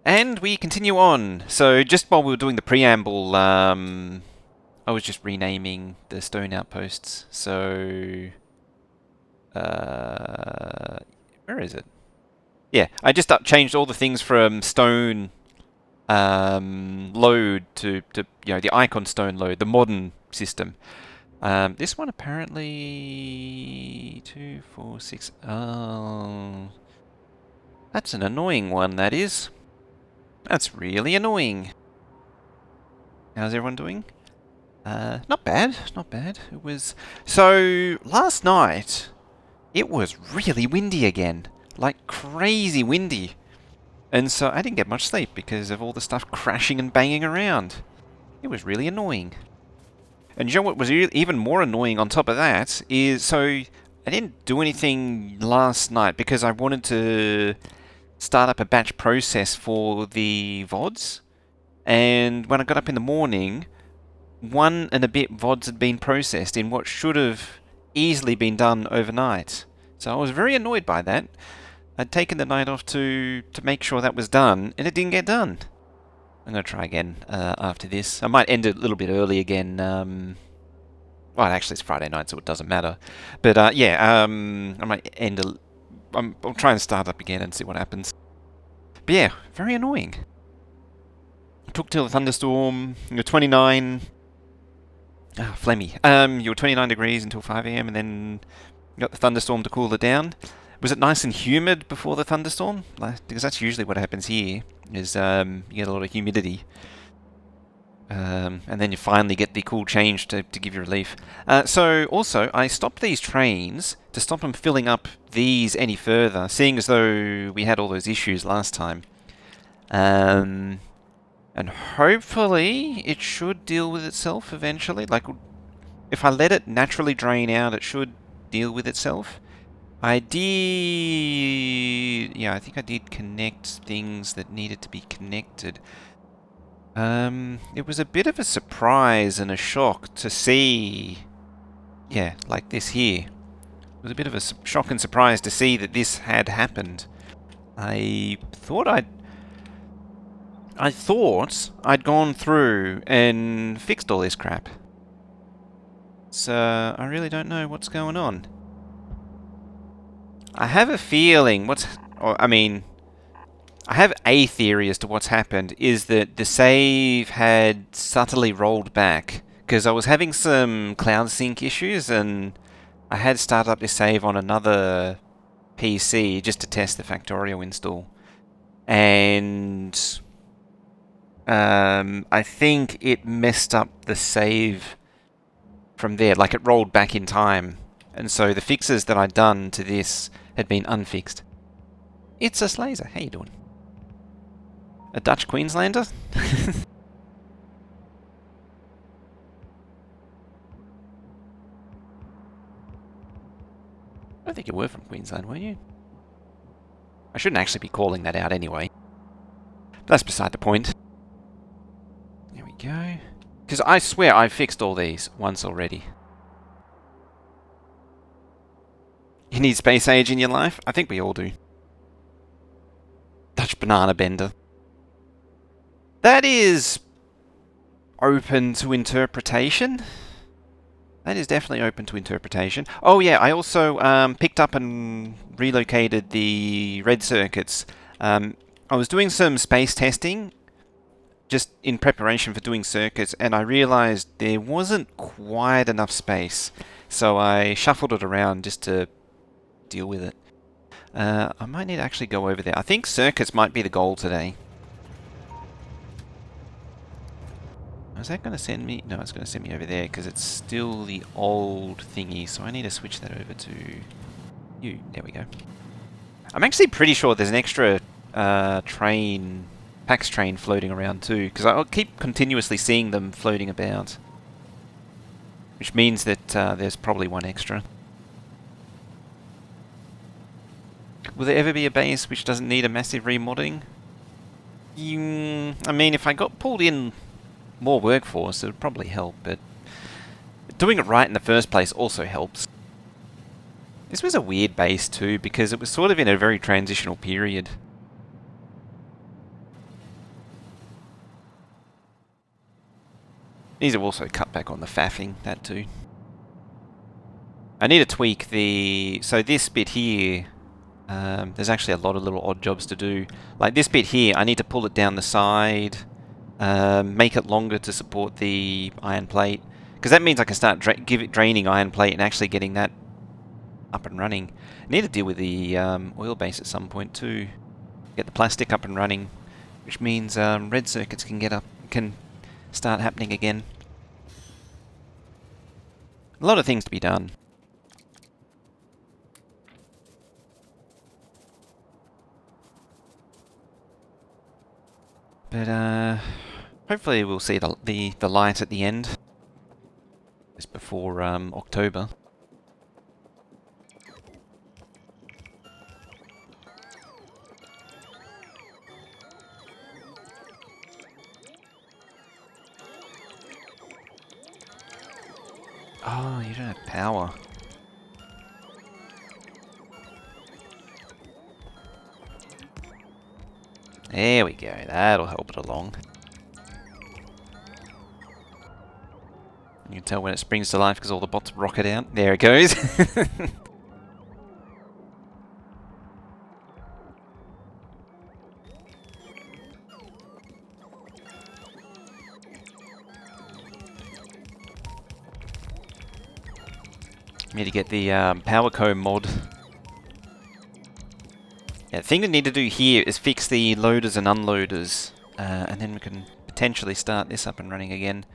And we continue on. So just while we were doing the preamble, I was just renaming the stone outposts. So, where is it? Yeah, I just changed all the things from stone load to the icon stone load, the modern system. This one apparently 2, 4, 6. Oh, that's an annoying one. That is. That's really annoying. How's everyone doing? Not bad, not bad. It was... So, last night, it was really windy again. Like, crazy windy. And so I didn't get much sleep because of all the stuff crashing and banging around. It was really annoying. And you know what was even more annoying on top of that is... So, I didn't do anything last night because I wanted to start up a batch process for the VODs. And when I got up in the morning, 1 and a bit VODs had been processed in what should have easily been done overnight. So I was very annoyed by that. I'd taken the night off to make sure that was done, and it didn't get done. I'm going to try again after this. I might end it a little bit early again. Well, actually it's Friday night, so it doesn't matter. But yeah, I might end I'll try and start up again and see what happens. But yeah, very annoying. Took till the thunderstorm. You're 29. Flemmy. You were 29 degrees until 5 a.m. and then you got the thunderstorm to cool it down. Was it nice and humid before the thunderstorm? Because that's usually what happens here. Is you get a lot of humidity. And then you finally get the cool change to give you relief. So also, I stopped these trains to stop them filling up these any further, seeing as though we had all those issues last time. And hopefully it should deal with itself eventually. Like, if I let it naturally drain out, it should deal with itself. I did... Yeah, I think I did connect things that needed to be connected. It was a bit of a surprise and a shock to see... Yeah, like this here. It was a bit of a shock and surprise to see that this had happened. I thought I'd gone through and fixed all this crap. So, I really don't know what's going on. I have a feeling I have a theory as to what's happened, is that the save had subtly rolled back. Because I was having some cloud sync issues, and I had started up this save on another PC just to test the Factorio install. And... I think it messed up the save from there, like it rolled back in time. And so the fixes that I'd done to this had been unfixed. It's a Slazer. How you doing? A Dutch Queenslander? I don't think you were from Queensland, were you? I shouldn't actually be calling that out anyway. But that's beside the point. There we go. Because I swear I fixed all these once already. You need space age in your life? I think we all do. Dutch banana bender. That is open to interpretation. That is definitely open to interpretation. Oh yeah, I also picked up and relocated the red circuits. I was doing some space testing just in preparation for doing circuits, and I realized there wasn't quite enough space. So I shuffled it around just to deal with it. I might need to actually go over there. I think circuits might be the goal today. Is that going to send me? No, it's going to send me over there because it's still the old thingy. So I need to switch that over to you. There we go. I'm actually pretty sure there's an extra train, PAX train floating around too, because I'll keep continuously seeing them floating about. Which means that there's probably one extra. Will there ever be a base which doesn't need a massive remodding? I mean, if I got pulled in more workforce, it would probably help, but doing it right in the first place also helps. This was a weird base too, because it was sort of in a very transitional period. Need to also cut back on the faffing, that too. I need to tweak the... So this bit here, there's actually a lot of little odd jobs to do. Like this bit here, I need to pull it down the side, make it longer to support the iron plate. Because that means I can start draining iron plate and actually getting that up and running. I need to deal with the oil base at some point too. Get the plastic up and running, which means red circuits can start happening again. A lot of things to be done. But hopefully we'll see the light at the end. Just before October. Oh, you don't have power. There we go, that'll help it along. You can tell when it springs to life because all the bots rocket out. There it goes. Need to get the power comb mod. Yeah, the thing we need to do here is fix the loaders and unloaders, and then we can potentially start this up and running again.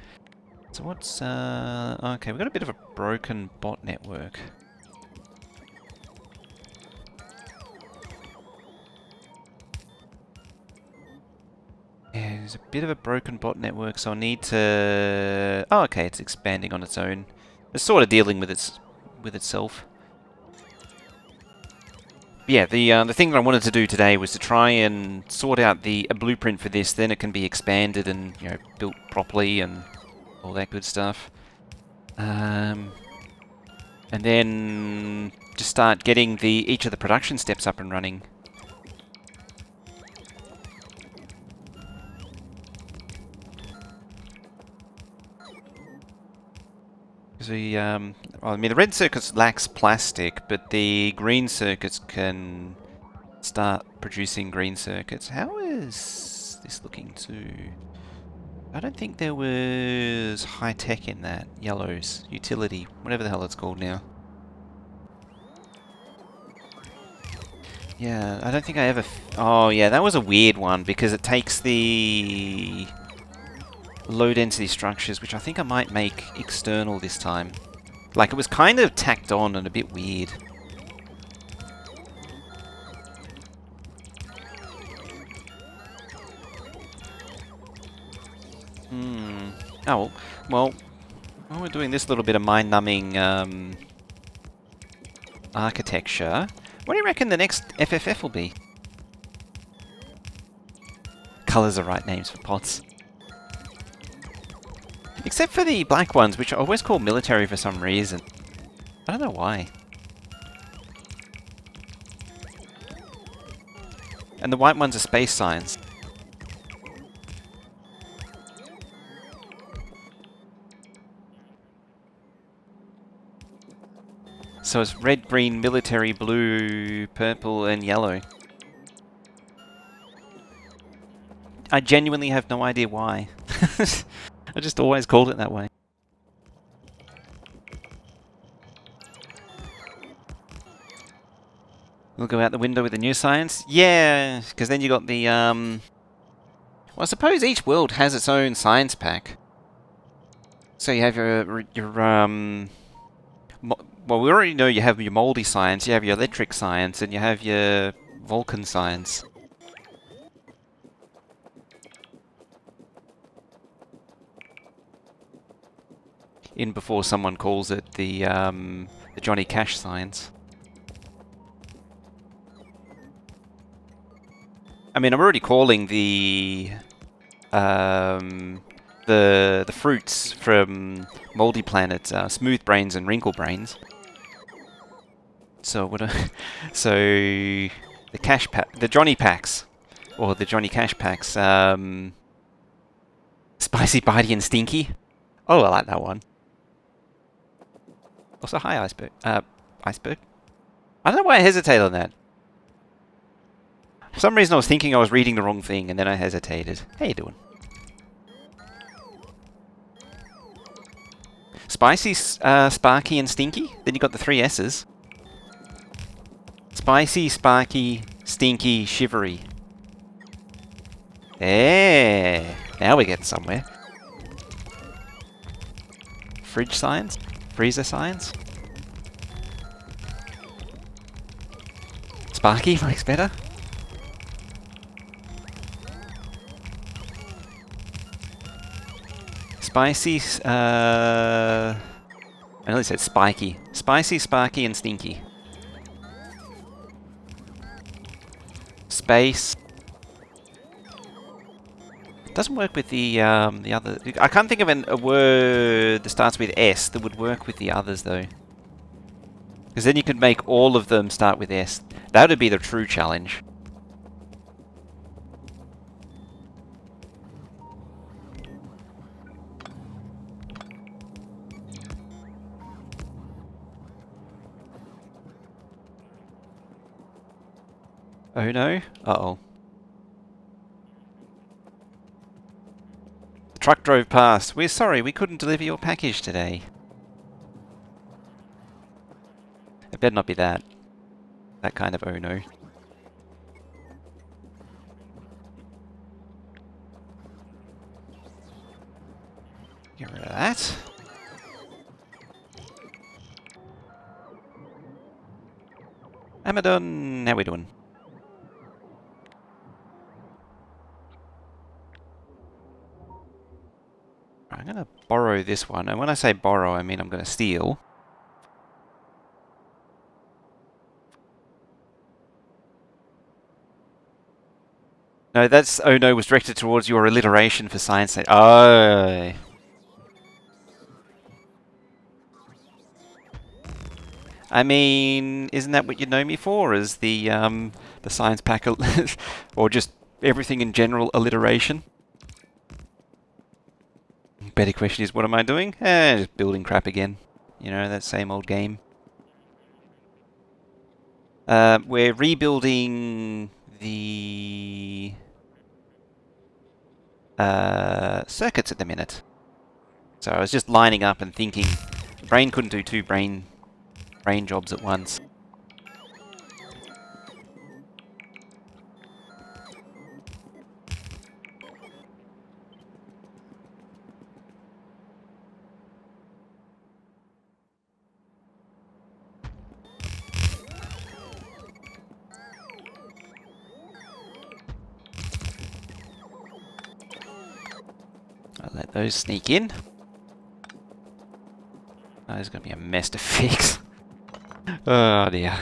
So what's... okay, we've got a bit of a broken bot network. Yeah, there's a bit of a broken bot network, so I need to... Oh, okay, it's expanding on its own. It's sort of dealing with itself. Yeah, the thing that I wanted to do today was to try and sort out a blueprint for this, then it can be expanded and, you know, built properly and all that good stuff. And then just start getting each of the production steps up and running. Well, I mean, the red circuits lacks plastic, but the green circuits can start producing green circuits. How is this looking too? I don't think there was high tech in that. Yellows, utility, whatever the hell it's called now. Yeah, I don't think I ever... Oh yeah, that was a weird one because it takes the low density structures, which I think I might make external this time. Like, it was kind of tacked on and a bit weird. Oh, well, while we're doing this little bit of mind-numbing architecture, what do you reckon the next FFF will be? Colours are right names for pots. Except for the black ones, which I always call military for some reason. I don't know why. And the white ones are space signs. So it's red, green, military, blue, purple, and yellow. I genuinely have no idea why. I just always called it that way. We'll go out the window with the new science. Yeah, because then you got the... Well, I suppose each world has its own science pack. So you have your well, we already know you have your moldy science, you have your electric science, and you have your Vulcan science. In before someone calls it the Johnny Cash science. I mean, I'm already calling the fruits from Moldy Planet Smooth Brains and Wrinkle Brains. So the cash pack, the Johnny packs, or the Johnny Cash packs, Spicy, Bitey, and Stinky. Oh, I like that one. Also, hi, iceberg. Iceberg? I don't know why I hesitated on that. For some reason I was thinking I was reading the wrong thing, and then I hesitated. How you doing? Spicy, Sparky, and Stinky? Then you got the 3 S's. Spicy, Sparky, Stinky, Shivery. There! Now we're getting somewhere. Fridge science? Freezer science? Sparky makes better? Spicy, I nearly said spiky. Spicy, Sparky, and Stinky. Space. Doesn't work with the other. I can't think of a word that starts with S that would work with the others though. Because then you could make all of them start with S. That would be the true challenge. Oh no? Uh-oh. The truck drove past. We're sorry, we couldn't deliver your package today. It better not be that. That kind of oh no. Get rid of that. Am I done? How we doing? I'm going to borrow this one, and when I say borrow, I mean I'm going to steal. No, that's oh no was directed towards your alliteration for science. Oh. I mean, isn't that what you know me for? As the science pack, or just everything in general alliteration? Better question is, what am I doing? Just building crap again. You know, that same old game. We're rebuilding the circuits at the minute. So I was just lining up and thinking, the brain couldn't do 2 brain jobs at once. I'll let those sneak in. Oh, there's going to be a mess to fix. Oh dear.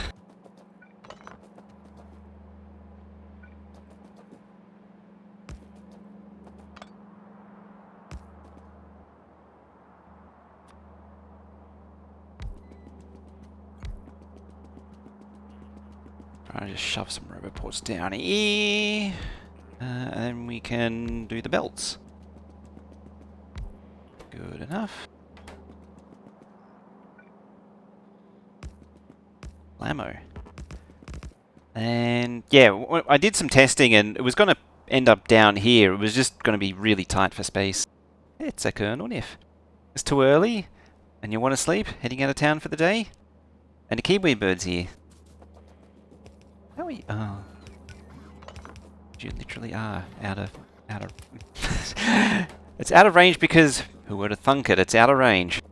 I'll just shove some roboports down here. And then we can do the belts. Good enough. Ammo. And yeah, I did some testing and it was going to end up down here. It was just going to be really tight for space. It's a Colonel Niff. It's too early and you want to sleep, heading out of town for the day? And the Kiwi bird's here. How are you? Oh. You literally are out of... It's out of range because... Who would have thunk it? It's out of range.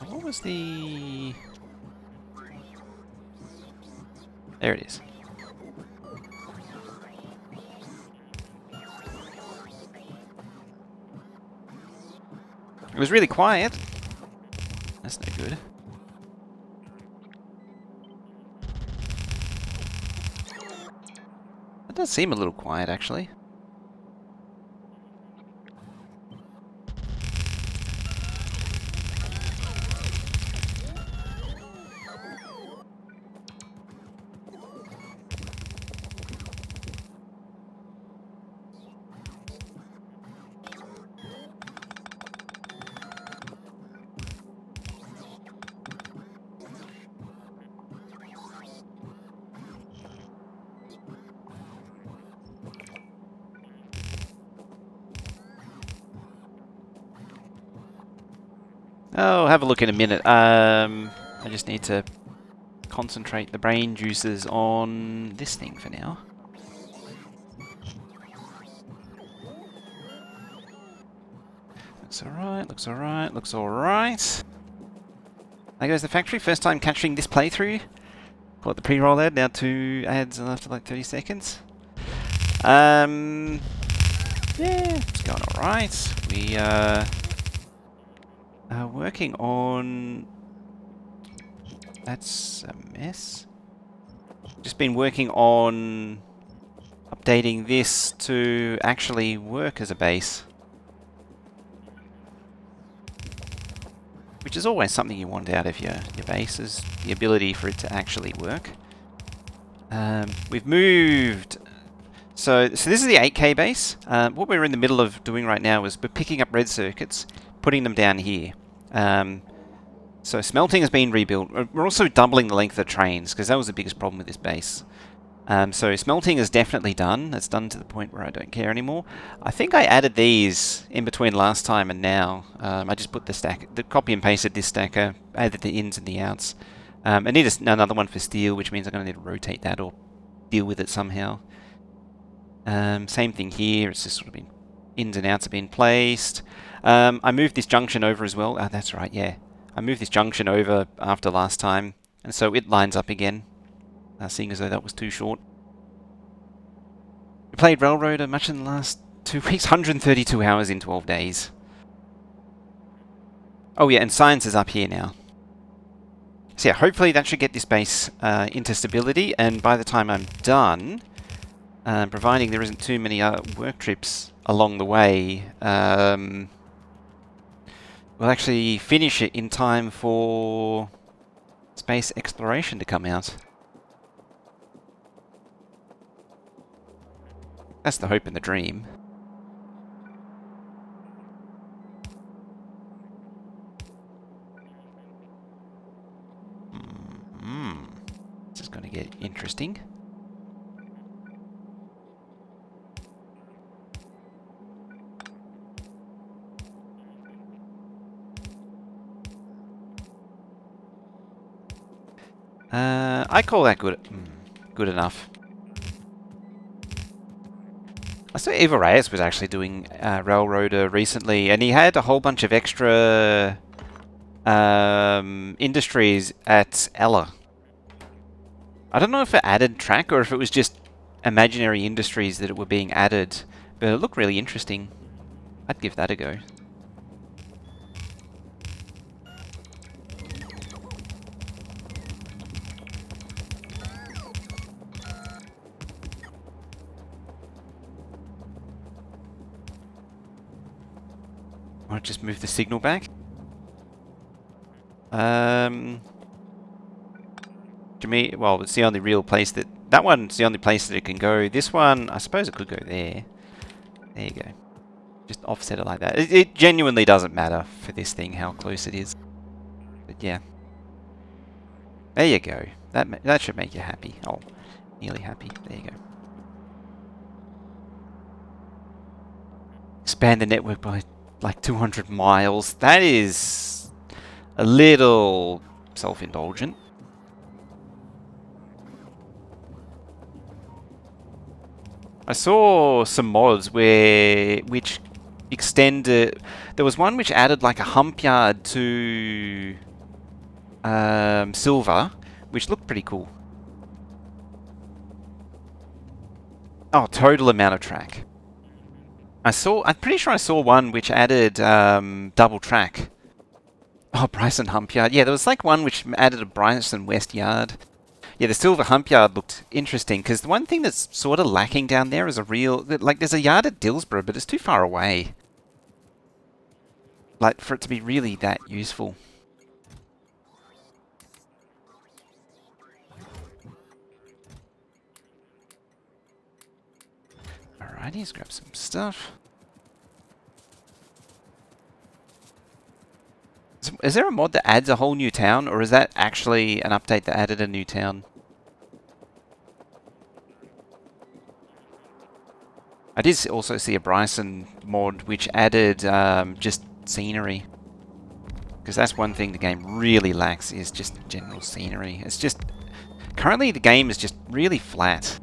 What was the... There it is. It was really quiet. That's no good. It does seem a little quiet, actually. Oh, have a look in a minute. I just need to concentrate the brain juices on this thing for now. Looks alright, looks alright, looks alright. There goes the factory. First time catching this playthrough. Got the pre-roll ad, now 2 ads after like 30 seconds. Yeah, it's going alright. We are working on... That's a mess. Just been working on updating this to actually work as a base. Which is always something you want out of your base, is the ability for it to actually work. We've moved... So this is the 8K base. What we're in the middle of doing right now is we're picking up red circuits, putting them down here. So smelting has been rebuilt. We're also doubling the length of the trains, because that was the biggest problem with this base. So smelting is definitely done. It's done to the point where I don't care anymore. I think I added these in between last time and now. I just put the copy and pasted this stacker, added the ins and the outs. I need another one for steel, which means I'm going to need to rotate that or deal with it somehow. Same thing here. It's just sort of been ins and outs have been placed. I moved this junction over as well. That's right, yeah. I moved this junction over after last time, and so it lines up again. Seeing as though that was too short. We played Railroader much in the last 2 weeks, 132 hours in 12 days. Oh yeah, and science is up here now. So yeah, hopefully that should get this base into stability, and by the time I'm done, providing there isn't too many work trips along the way, we'll actually finish it in time for space exploration to come out. That's the hope and the dream. This is going to get interesting. I call that good. Good enough. I saw Eva Reyes was actually doing Railroader recently, and he had a whole bunch of extra industries at Ella. I don't know if it added track or if it was just imaginary industries that were being added, but it looked really interesting. I'd give that a go. I want to just move the signal back. To me, well, it's the only real place that one's the only place that it can go. This one, I suppose it could go there. There you go. Just offset it like that. It genuinely doesn't matter for this thing how close it is. But yeah. There you go. That should make you happy. Oh, nearly happy. There you go. Expand the network by like 200 miles. That is a little self-indulgent. I saw some mods which extended... There was one which added like a hump yard to Silver, which looked pretty cool. Oh, total amount of track. I'm pretty sure I saw one which added double track. Oh, Bryson hump yard. Yeah, there was like one which added a Bryson West yard. Yeah, the Silver hump yard looked interesting, because the one thing that's sort of lacking down there is a real... Like, there's a yard at Dillsborough, but it's too far away. Like, for it to be really that useful. Alrighty, let's grab some stuff. Is there a mod that adds a whole new town, or is that actually an update that added a new town? I did also see a Bryson mod which added just scenery. Because that's one thing the game really lacks, is just general scenery. It's just... Currently the game is just really flat.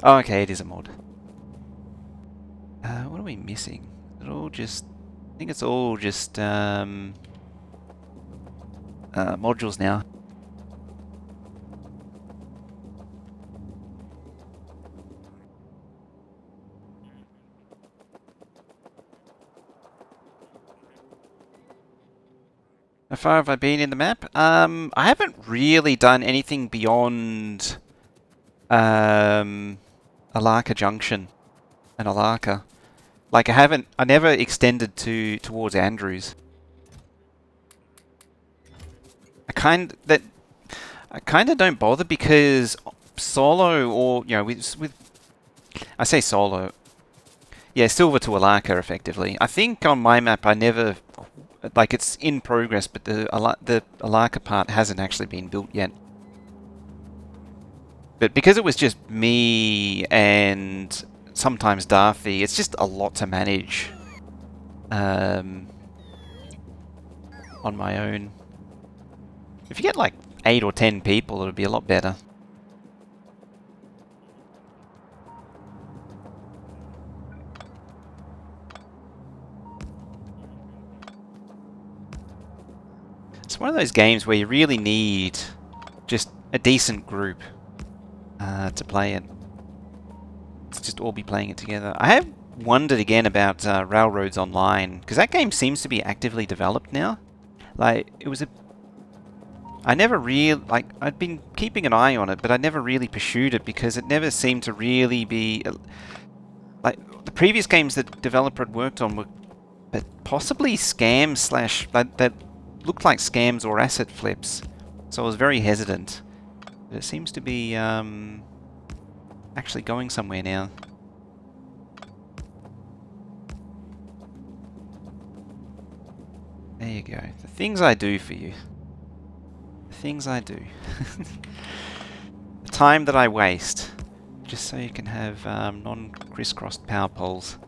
Oh, okay, it is a mod. What are we missing? Is it all just... I think it's all just modules now. How far have I been in the map? I haven't really done anything beyond Alaka Junction and Alaka. Like I never extended towards Andrews. I kind of don't bother because solo, or you know, with I say solo, yeah, silver to Alaka effectively. I think on my map I never, like, it's in progress, but the Alaka part hasn't actually been built yet. But because it was just me and sometimes Darthy, it's just a lot to manage on my own. If you get like 8 or 10 people, it would be a lot better. It's one of those games where you really need just a decent group to play it. To just all be playing it together. I have wondered again about Railroads Online, because that game seems to be actively developed now. Like, it was a... I never really... Like, I'd been keeping an eye on it, but I never really pursued it because it never seemed to really be... Like, the previous games that the developer had worked on were possibly scams slash... That looked like scams or asset flips. So I was very hesitant. But it seems to be actually going somewhere now. There you go. The things I do for you. The things I do. The time that I waste. Just so you can have non-crisscrossed power poles.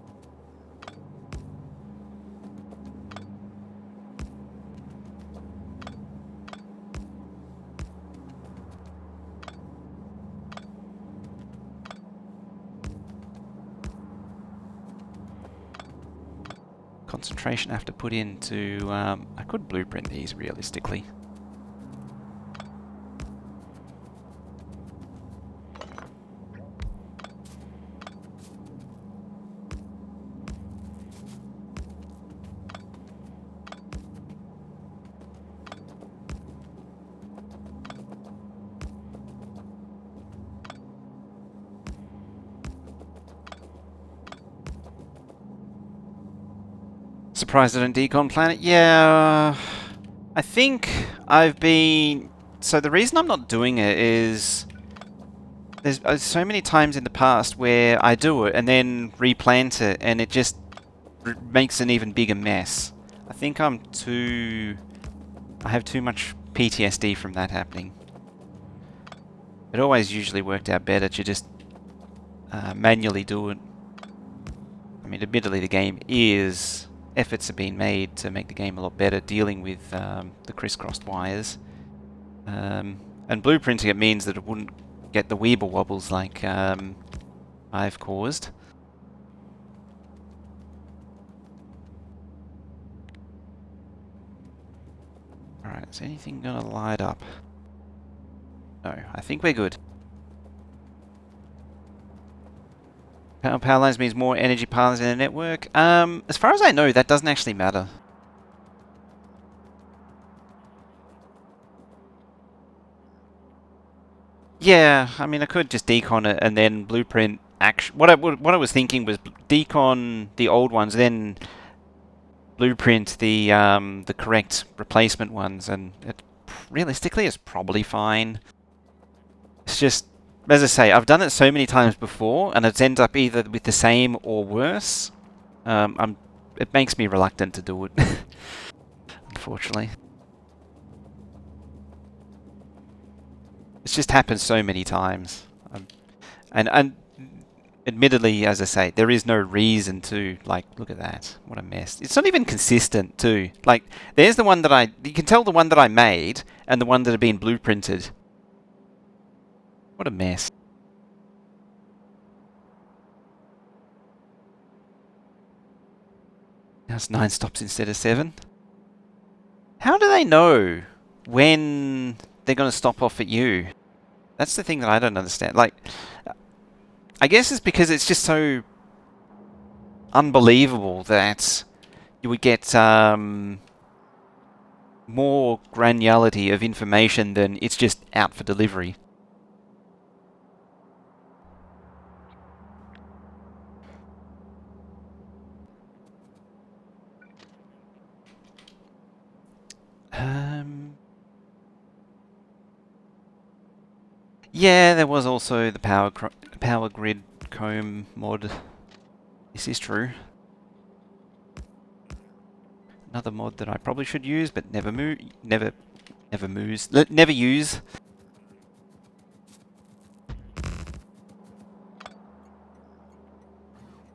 Concentration I have to put into... I could blueprint these realistically. Surprised I don't decon planet? Yeah, I think I've been... So the reason I'm not doing it is... There's so many times in the past where I do it and then replant it and it just makes an even bigger mess. I think I have too much PTSD from that happening. It always usually worked out better to just manually do it. I mean, admittedly the game is... Efforts have been made to make the game a lot better dealing with the crisscrossed wires. And blueprinting it means that it wouldn't get the weeble wobbles like I've caused. Alright, is anything gonna light up? No, I think we're good. Power lines means more energy paths in the network. As far as I know, that doesn't actually matter. Yeah, I mean, I could just decon it and then blueprint what I was thinking was decon the old ones, then blueprint the correct replacement ones, and realistically, it's probably fine. It's just, as I say, I've done it so many times before, and it ends up either with the same or worse. It makes me reluctant to do it, unfortunately. It's just happened so many times, and Admittedly, as I say, there is no reason to, like, look at that. What a mess. It's not even consistent, too. Like, there's the one that you can tell the one that I made and the one that had been blueprinted. What a mess. Now it's 9 stops instead of 7. How do they know when they're going to stop off at you? That's the thing that I don't understand. Like, I guess it's because it's just so unbelievable that you would get more granularity of information than it's just out for delivery. Yeah, there was also the power grid comb mod. This is true. Another mod that I probably should use, but never use.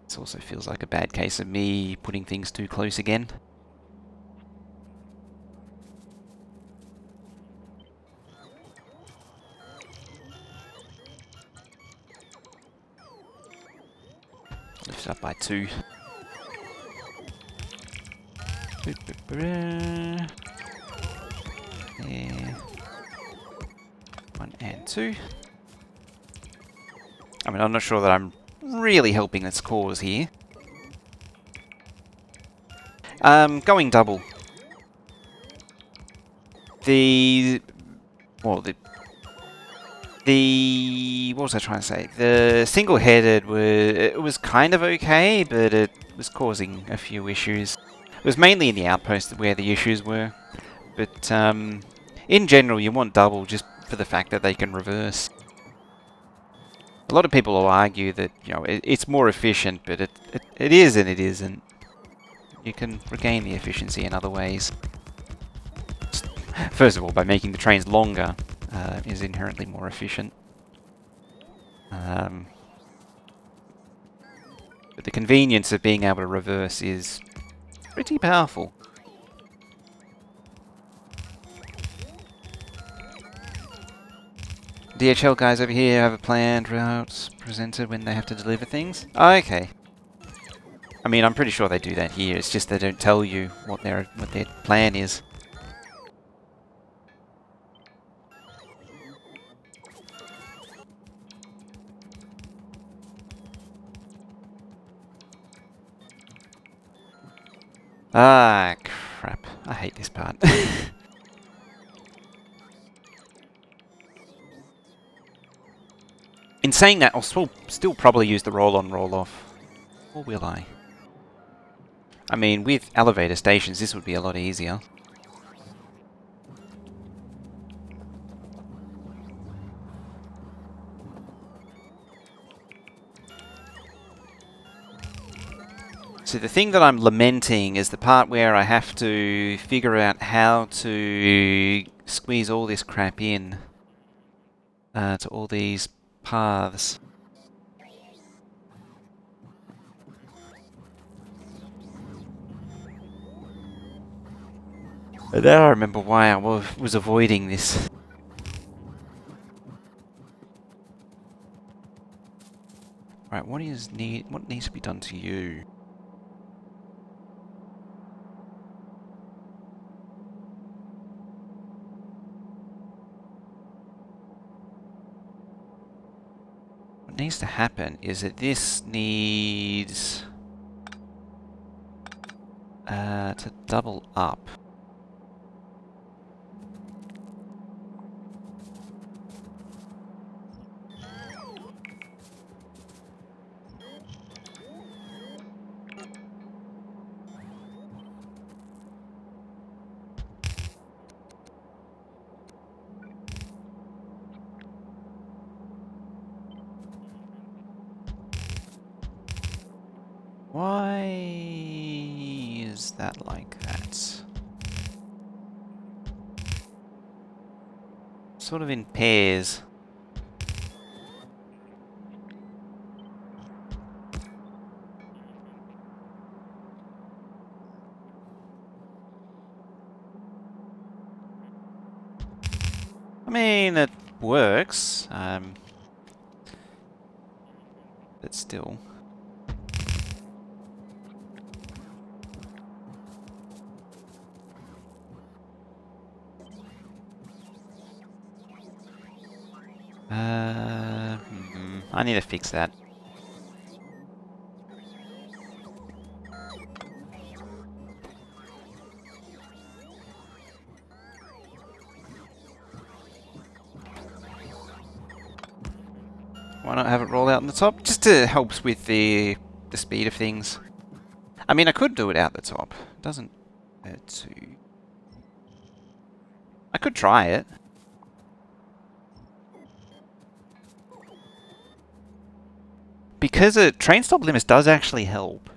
This also feels like a bad case of me putting things too close again. Lift it up by 2. There. 1 and 2. I mean, I'm not sure that I'm really helping this cause here. Going double. What was I trying to say? The single-headed was kind of okay, but it was causing a few issues. It was mainly in the outpost where the issues were, but in general, you want double just for the fact that they can reverse. A lot of people will argue that it's more efficient, but it is and it isn't. You can regain the efficiency in other ways. First of all, by making the trains longer is inherently more efficient. But the convenience of being able to reverse is pretty powerful. DHL guys over here have a planned route presented when they have to deliver things. Oh, okay. I mean, I'm pretty sure they do that here. It's just they don't tell you what their plan is. Ah, crap. I hate this part. In saying that, I'll still probably use the roll-on, roll-off. Or will I? I mean, with elevator stations, this would be a lot easier. So the thing that I'm lamenting is the part where I have to figure out how to squeeze all this crap in to all these paths. But now I remember why I was avoiding this. Right, what needs to be done to you? What needs to happen is that this needs to double up. Why is that like that? Sort of in pairs. I mean, it works, but still. I need to fix that. Why not have it roll out on the top? Just to helps with the speed of things. I mean, I could do it out the top. It doesn't hurt to. I could try it. Because a train stop limits does actually help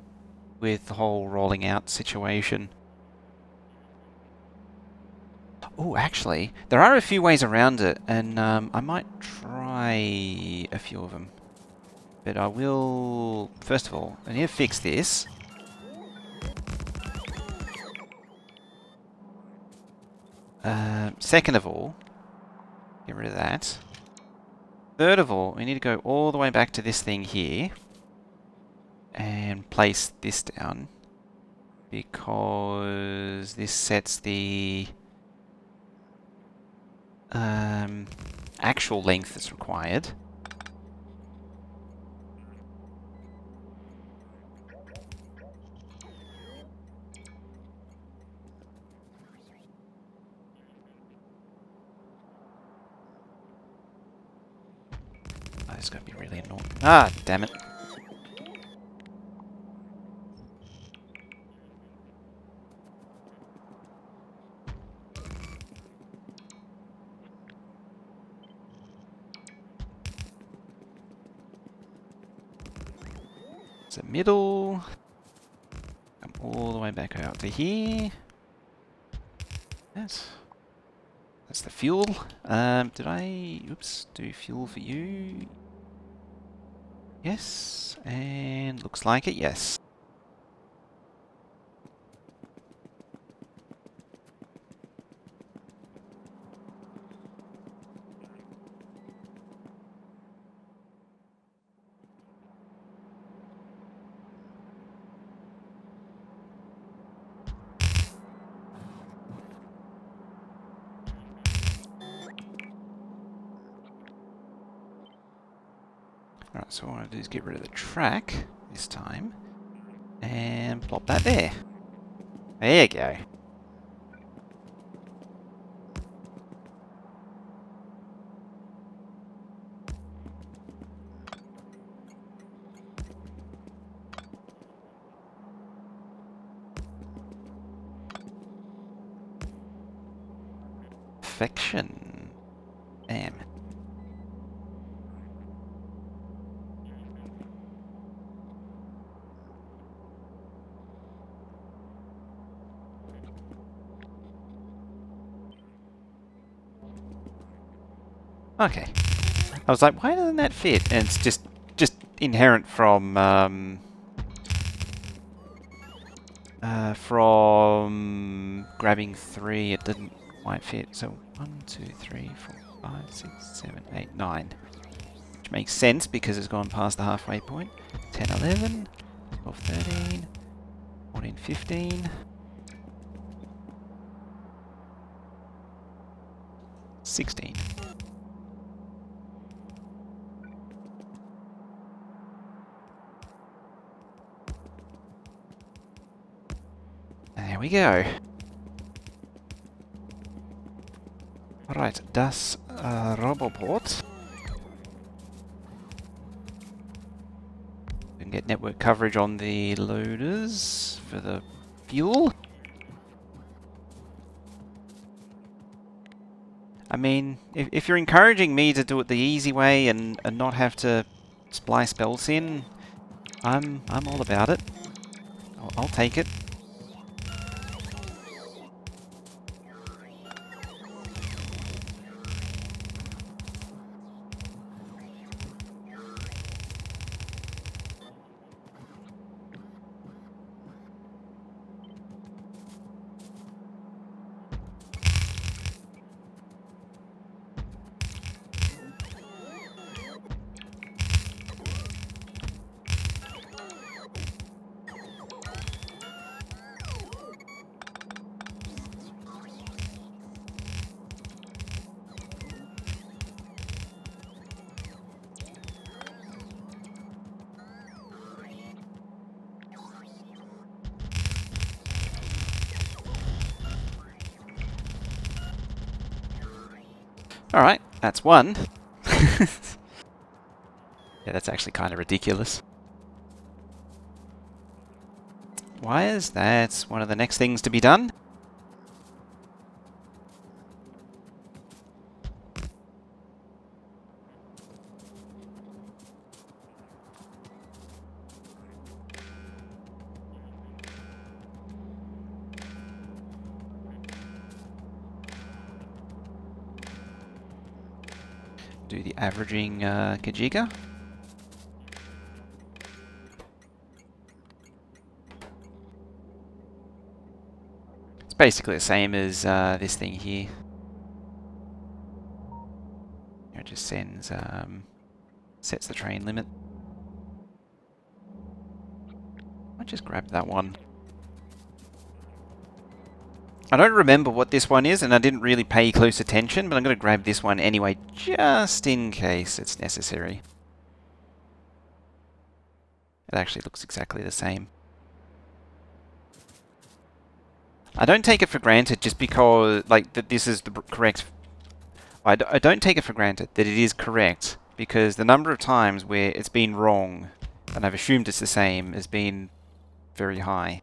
with the whole rolling out situation. Oh, actually, there are a few ways around it, and I might try a few of them. But I will... First of all, I need to fix this. Second of all, get rid of that. Third of all, we need to go all the way back to this thing here and place this down, because this sets the actual length that's required. Oh, it's going to be really annoying. Ah, damn it. It's the middle. Come all the way back out to here. Yes. That's the fuel. Did I... Oops. Do fuel for you? Yes. And looks like it, yes. Alright, so what I want to do is get rid of the track this time. And plop that there. There you go. Perfection. Damn. Okay. I was like, why doesn't that fit? And it's just inherent from grabbing 3. It didn't quite fit. So 1, 2, 3, 4, 5, 6, 7, 8, 9. Which makes sense because it's gone past the halfway point. 10, 11, 12, 13, 14, 15. 16. There we go. Right, das Roboport. We can get network coverage on the loaders for the fuel. I mean, if you're encouraging me to do it the easy way and not have to splice belts in, I'm all about it. I'll take it. Alright, that's one. Yeah, that's actually kind of ridiculous. Wires, that's one of the next things to be done. Do the averaging Kajiga. It's basically the same as this thing here. It just sends, sets the train limit. I just grabbed that one. I don't remember what this one is, and I didn't really pay close attention, but I'm going to grab this one anyway, just in case it's necessary. It actually looks exactly the same. I don't take it for granted just because, like, that this is the correct... I don't take it for granted that it is correct, because the number of times where it's been wrong, and I've assumed it's the same, has been very high.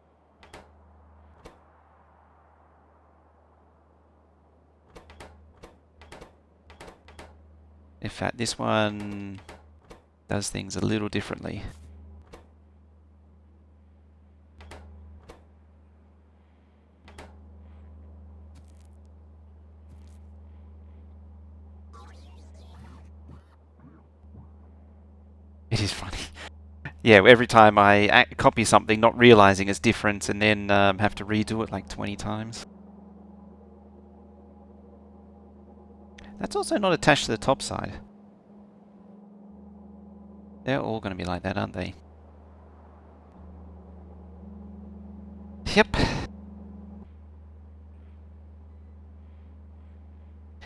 In fact, this one does things a little differently. It is funny. Yeah, every time I copy something, not realizing it's different, and then have to redo it like 20 times. That's also not attached to the top side. They're all going to be like that, aren't they? Yep.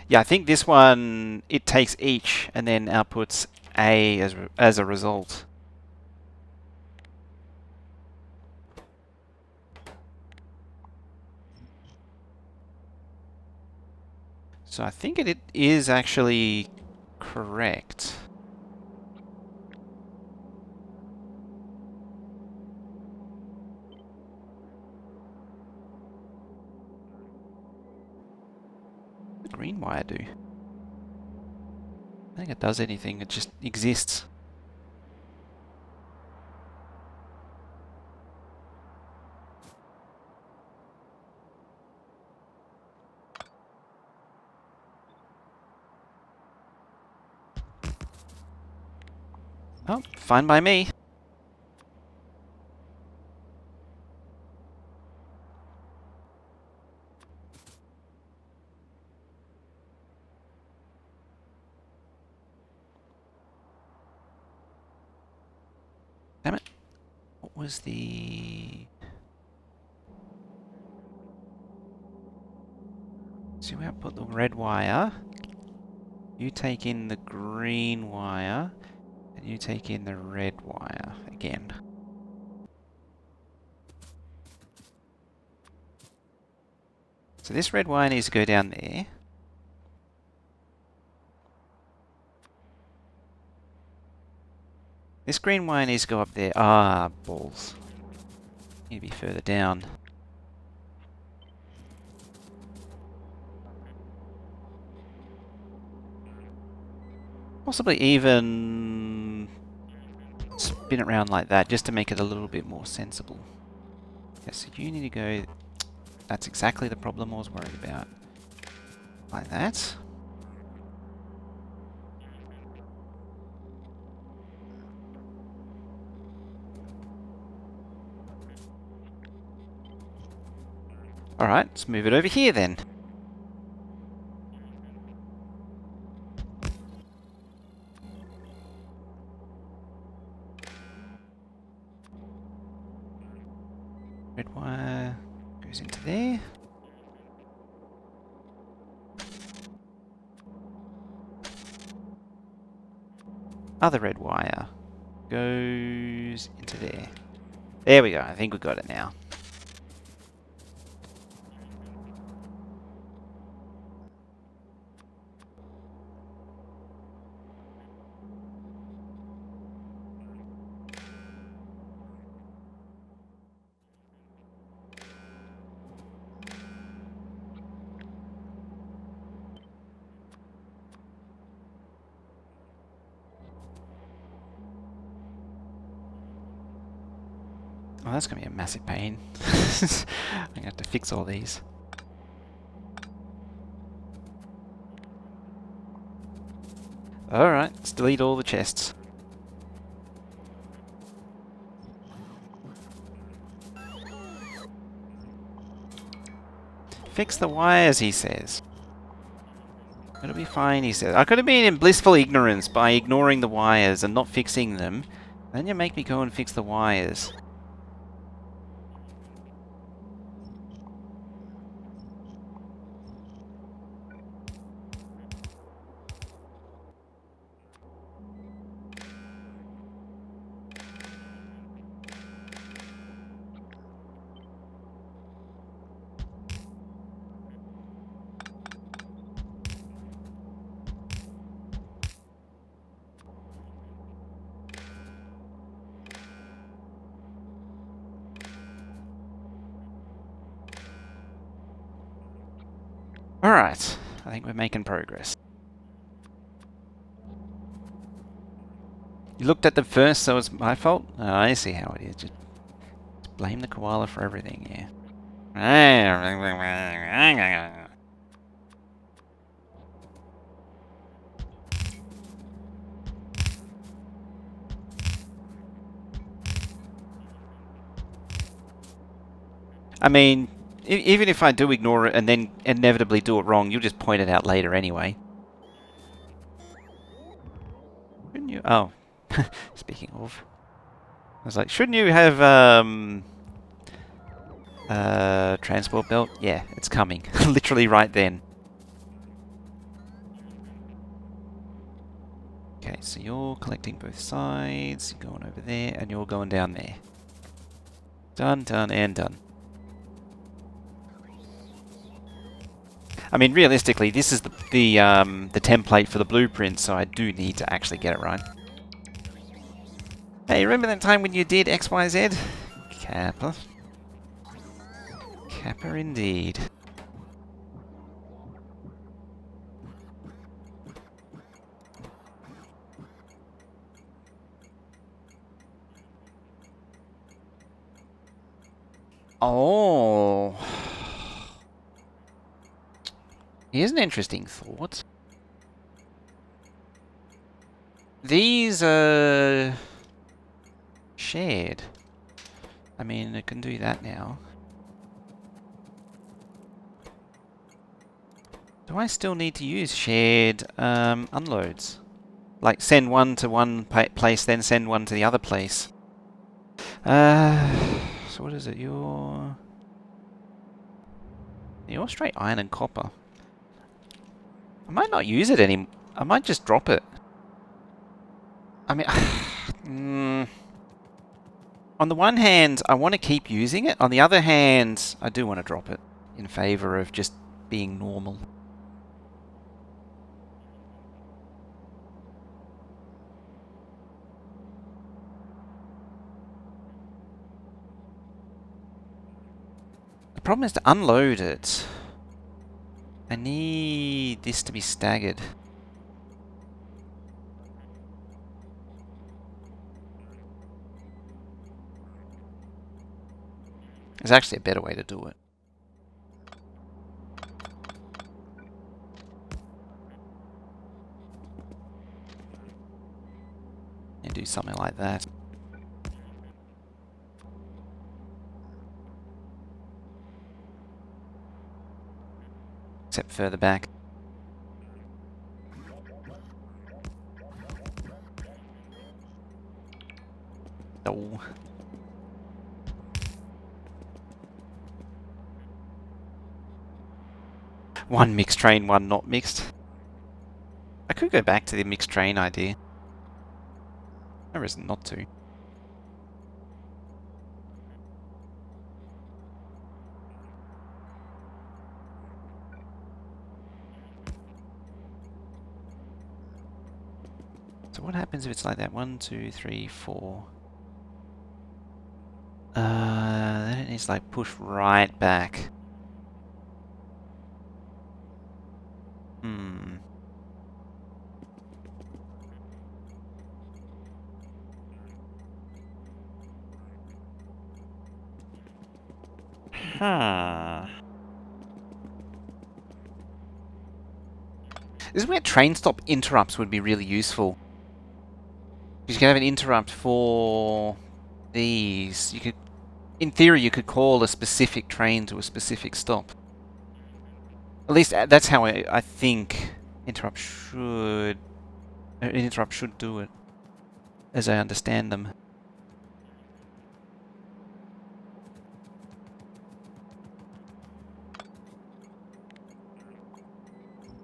Yeah, I think this one, it takes each and then outputs A as a result. So I think it is actually correct. What does the green wire do? I don't think it does anything, it just exists. Oh, fine by me. Damn it. What was the... So we output the red wire. You take in the green wire. And you take in the red wire again. So this red wire needs to go down there. This green wire needs to go up there. Ah, balls. Need to be further down. Possibly even spin it around like that, just to make it a little bit more sensible. Okay, so you need to go... That's exactly the problem I was worried about. Like that. Alright, let's move it over here then. Red wire goes into there. Other red wire goes into there. There we go, I think we got it now. Oh, that's going to be a massive pain. I'm going to have to fix all these. Alright, let's delete all the chests. Fix the wires, he says. It'll be fine, he says. I could have been in blissful ignorance by ignoring the wires and not fixing them. Then you make me go and fix the wires. Alright, I think we're making progress. You looked at them first, so it's my fault? Oh, I see how it is. Just blame the koala for everything, yeah. I mean, even if I do ignore it and then inevitably do it wrong, you'll just point it out later anyway. Shouldn't you? Oh, speaking of, I was like, shouldn't you have transport belt? Yeah, it's coming, literally right then. Okay, so you're collecting both sides. You're going over there, and you're going down there. Done, done, and done. I mean, realistically, this is the template for the blueprint, so I do need to actually get it right. Hey, remember that time when you did X, Y, Z? Kappa. Kappa indeed. Oh. Here's an interesting thought. These are shared. I mean, it can do that now. Do I still need to use shared unloads? Like send one to one place, then send one to the other place. So what is it? You're straight iron and copper. I might not use it any. I might just drop it. I mean, on the one hand, I want to keep using it. On the other hand, I do want to drop it in favor of just being normal. The problem is to unload it. I need this to be staggered. There's actually a better way to do it. And do something like that. Except further back. Oh. One mixed train, one not mixed. I could go back to the mixed train idea. No reason not to. So what happens if it's like that? 1, 2, 3, 4. Then it needs to like push right back. Hmm. Huh. This is where train stop interrupts would be really useful. Because you can have an interrupt for these. You could, in theory, you could call a specific train to a specific stop. At least that's how I think an interrupt should do it, as I understand them.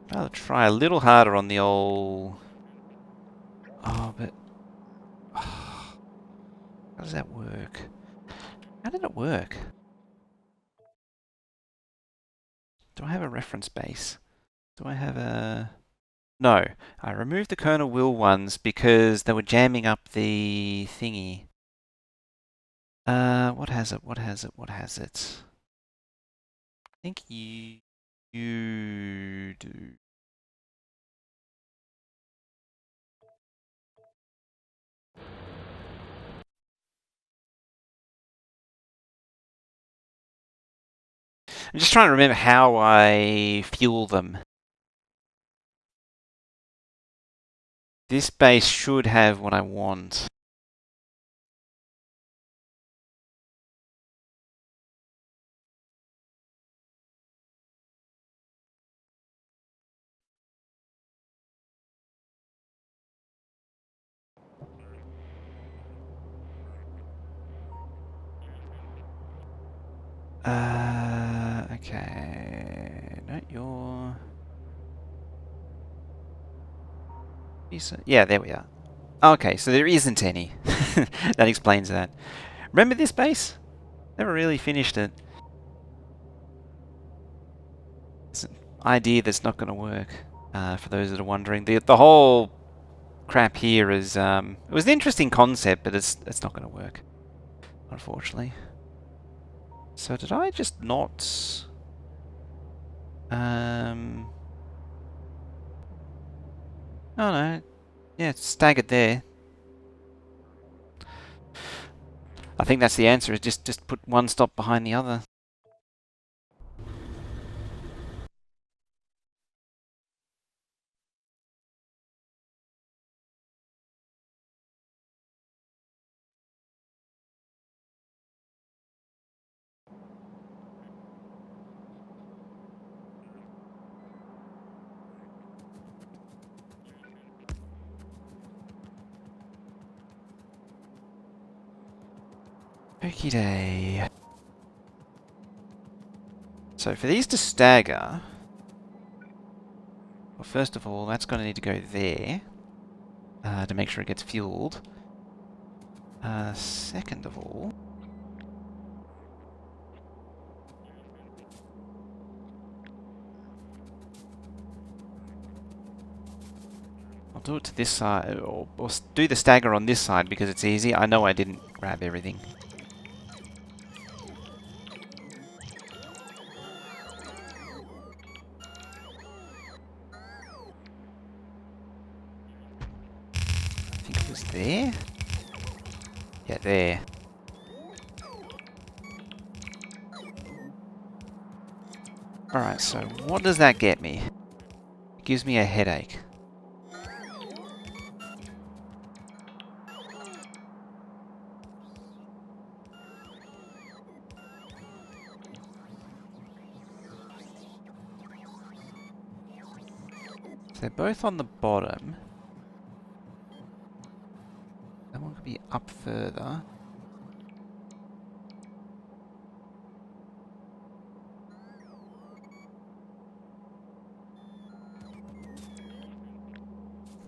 I'll try a little harder on the old... Oh, but... How does that work? How did it work? Do I have a reference base? Do I have a... No. I removed the kernel will ones because they were jamming up the thingy. What has it? What has it? What has it? I think you do. I'm just trying to remember how I fuel them. This base should have what I want. Okay. No, you're... Yeah, there we are. Okay, so there isn't any. That explains that. Remember this base? Never really finished it. It's an idea that's not going to work, for those that are wondering. The whole crap here is... it was an interesting concept, but it's not going to work, unfortunately. So did I just not... Oh no. Yeah, it's staggered there. I think that's the answer, is just put one stop behind the other. Okie day. So for these to stagger... Well, first of all, that's going to need to go there to make sure it gets fueled. Second of all... I'll do it to this side, or do the stagger on this side because it's easy. I know I didn't grab everything. I think it was there? Yeah, there. Alright, so what does that get me? It gives me a headache. So they're both on the bottom. That one could be up further.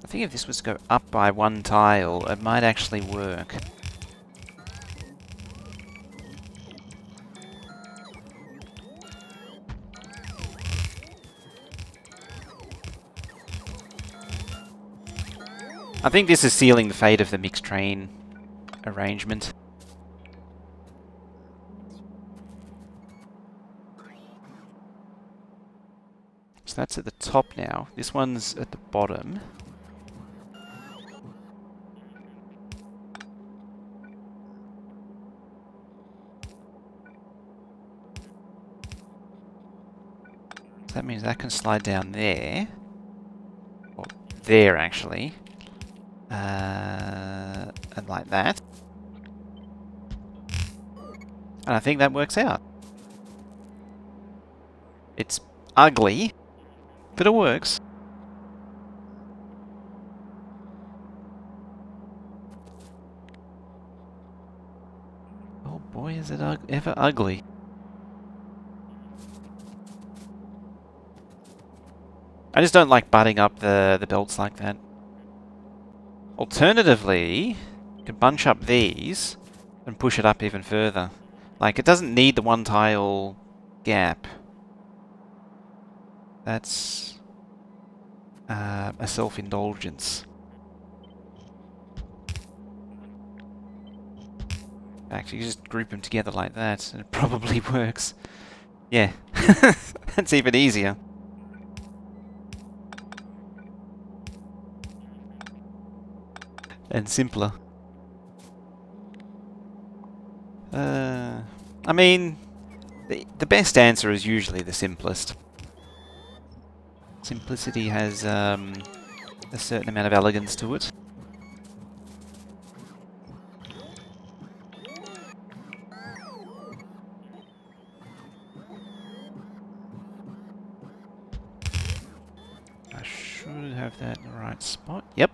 I think if this was to go up by one tile, it might actually work. I think this is sealing the fate of the mixed train arrangement. So that's at the top now. This one's at the bottom. that means that can slide down there. Or there, actually. And like that. And I think that works out. It's ugly, but it works. Oh boy, is it ever ugly. I just don't like butting up the belts like that. Alternatively, you can bunch up these and push it up even further. Like, it doesn't need the one tile gap. That's a self-indulgence. Actually, you just group them together like that, and it probably works. Yeah, that's even easier. And simpler. I mean, the best answer is usually the simplest. Simplicity has a certain amount of elegance to it. I should have that in the right spot. Yep.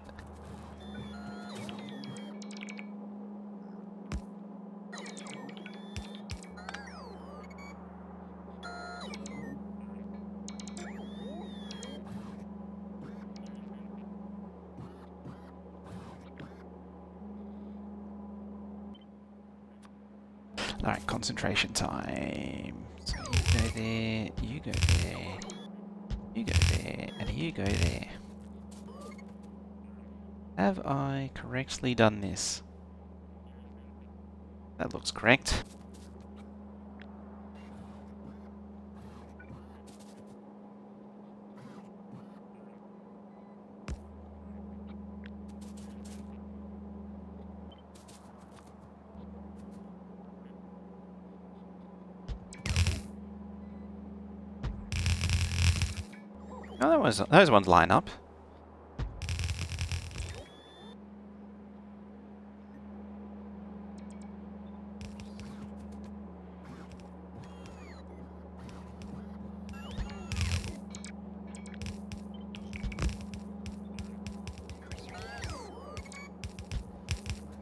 Alright, concentration time. So you go there, you go there, you go there, and you go there. Have I correctly done this? That looks correct. Oh, those ones line up.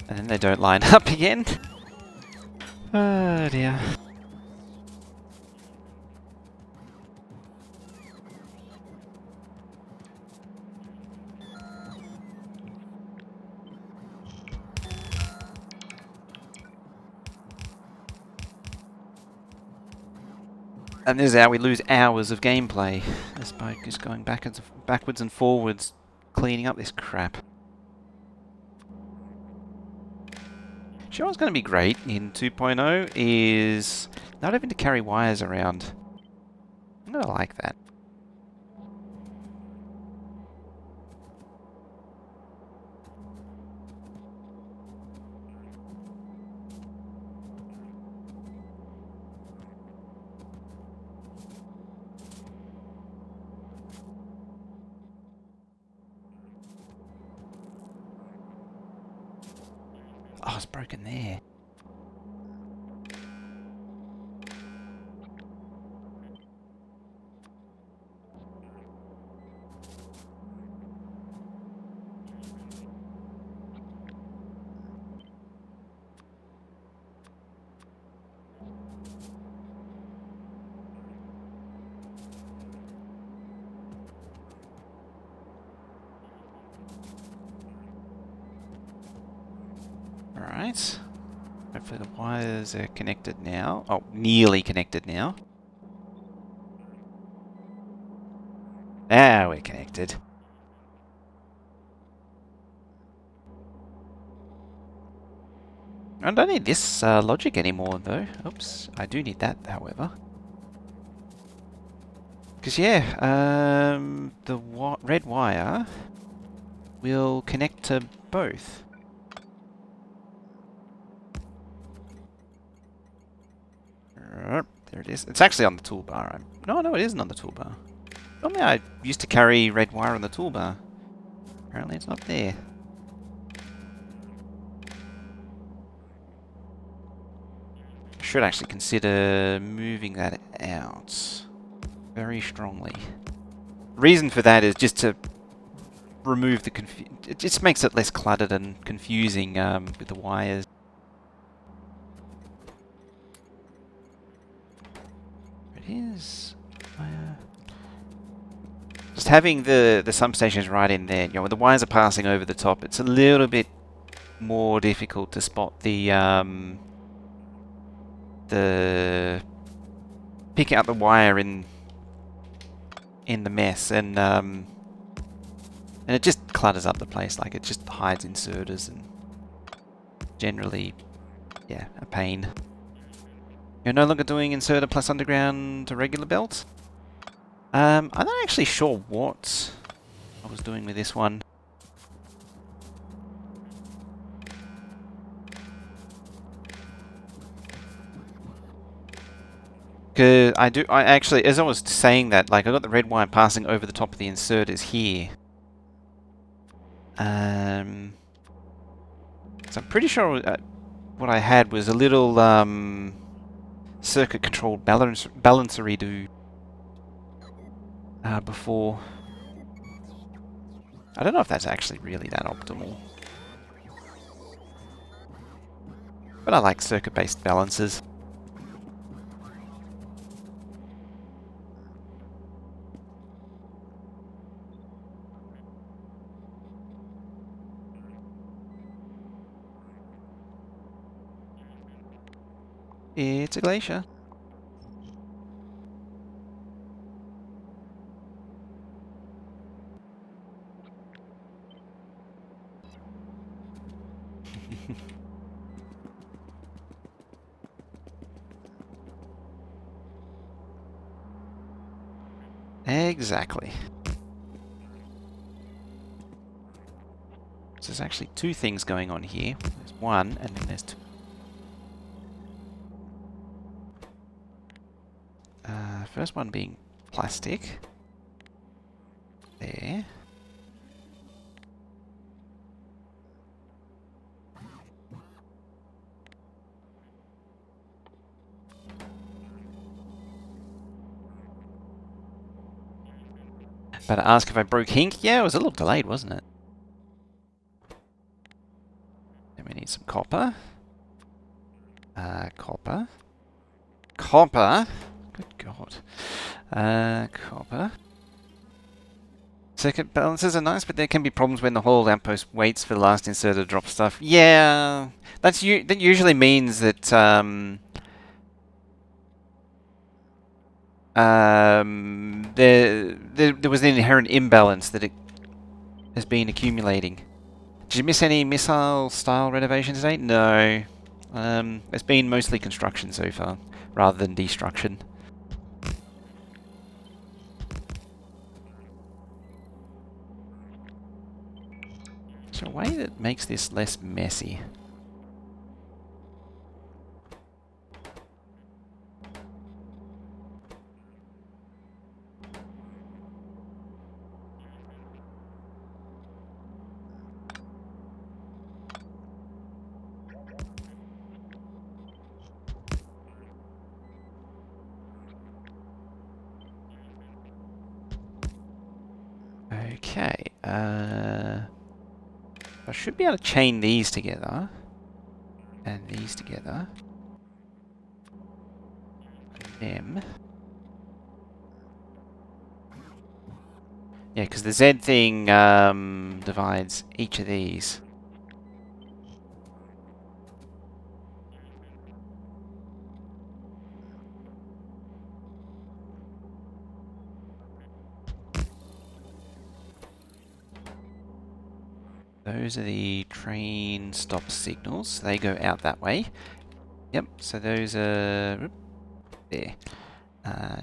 And then they don't line up again. Oh dear. And this is how we lose hours of gameplay. This bike is going backwards and forwards, cleaning up this crap. Sure, what's going to be great in 2.0 is not having to carry wires around. I'm going to like that. Oh, it's broken there. Alright. Hopefully the wires are connected now. Oh, nearly connected now. Now we're connected. I don't need this logic anymore, though. Oops, I do need that, however. Because, yeah, the red wire will connect to both. There it is. It's actually on the toolbar. No, it isn't on the toolbar. Normally I used to carry red wire on the toolbar. Apparently it's not there. Should actually consider moving that out very strongly. Reason for that is just to remove the it just makes it less cluttered and confusing with the wires. It is. Just having the substations right in there, you know, when the wires are passing over the top, it's a little bit more difficult to spot the pick out the wire in the mess, and it just clutters up the place. Like, it just hides inserters and generally, yeah, a pain. You're no longer doing inserter plus underground to regular belts? I'm not actually sure what I was doing with this one. Cause I actually, as I was saying that, like, I got the red wire passing over the top of the inserters here. So I'm pretty sure what I had was a little circuit controlled balancer redo before. I don't know if that's actually really that optimal, but I like circuit-based balancers. It's a glacier. Exactly. So there's actually two things going on here. There's one, and then there's two. First one being plastic. There. But ask if I broke ink? Yeah, it was a little delayed, wasn't it? Then we need some copper. Copper. Copper? Good God. Copper. Circuit balancers are nice, but there can be problems when the whole outpost waits for the last inserter to drop stuff. Yeah, that usually means that there was an inherent imbalance that it has been accumulating. Did you miss any missile style renovations today? No. It's been mostly construction so far, rather than destruction. Is there a way that makes this less messy? Okay, I should be able to chain these together, and these together, and them. Yeah, because the Z thing divides each of these. Those are the train stop signals. They go out that way. Yep, so those are... there.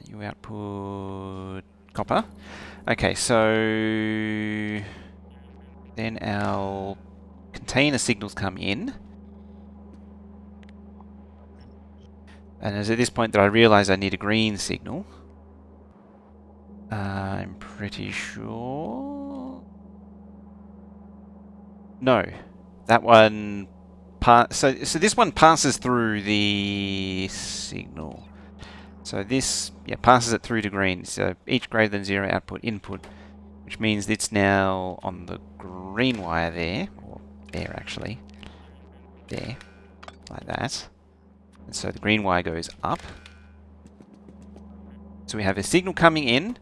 You output copper. Okay, so... then our container signals come in. And it's at this point that I realise I need a green signal. I'm pretty sure... No. That one... So this one passes through the signal. So this, yeah, passes it through to green. So each greater than 0 output input, which means it's now on the green wire there, or there actually. There. Like that. And so the green wire goes up. So we have a signal coming in.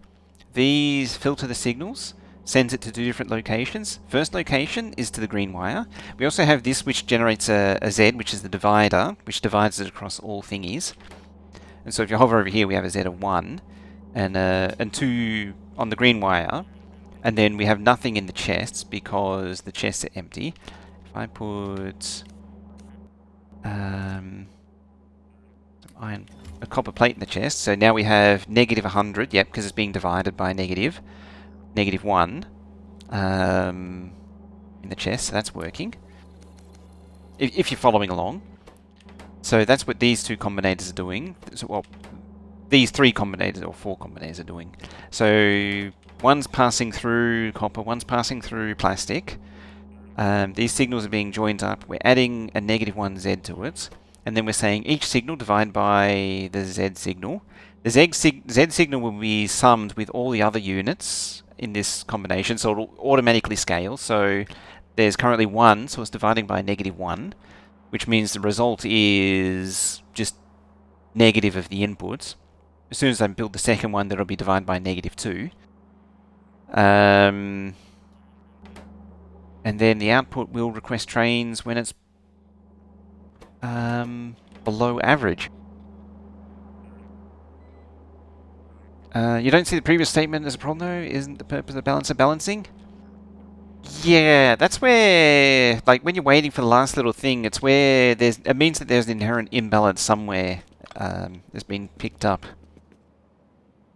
These filter the signals, sends it to 2 different locations. First location is to the green wire. We also have this which generates a Z, which is the divider, which divides it across all thingies. And so if you hover over here, we have a Z of 1 and 2 on the green wire. And then we have nothing in the chests because the chests are empty. If I put a copper plate in the chest, so now we have negative 100, yep, because it's being divided by negative 1 in the chest, so that's working. If you're following along. So that's what these 2 combinators are doing. So, well, these 3 combinators or 4 combinators are doing. So one's passing through copper, one's passing through plastic. These signals are being joined up. We're adding a negative 1 Z to it. And then we're saying each signal divide by the Z signal. The Z signal will be summed with all the other units in this combination, so it'll automatically scale. So there's currently 1, so it's dividing by negative 1, which means the result is just negative of the inputs. As soon as I build the second one, that'll be divided by negative 2. And then the output will request trains when it's below average. You don't see the previous statement as a problem though? Isn't the purpose of the balancer balancing? Yeah, that's where, like, when you're waiting for the last little thing, it's where it means that there's an inherent imbalance somewhere that's been picked up.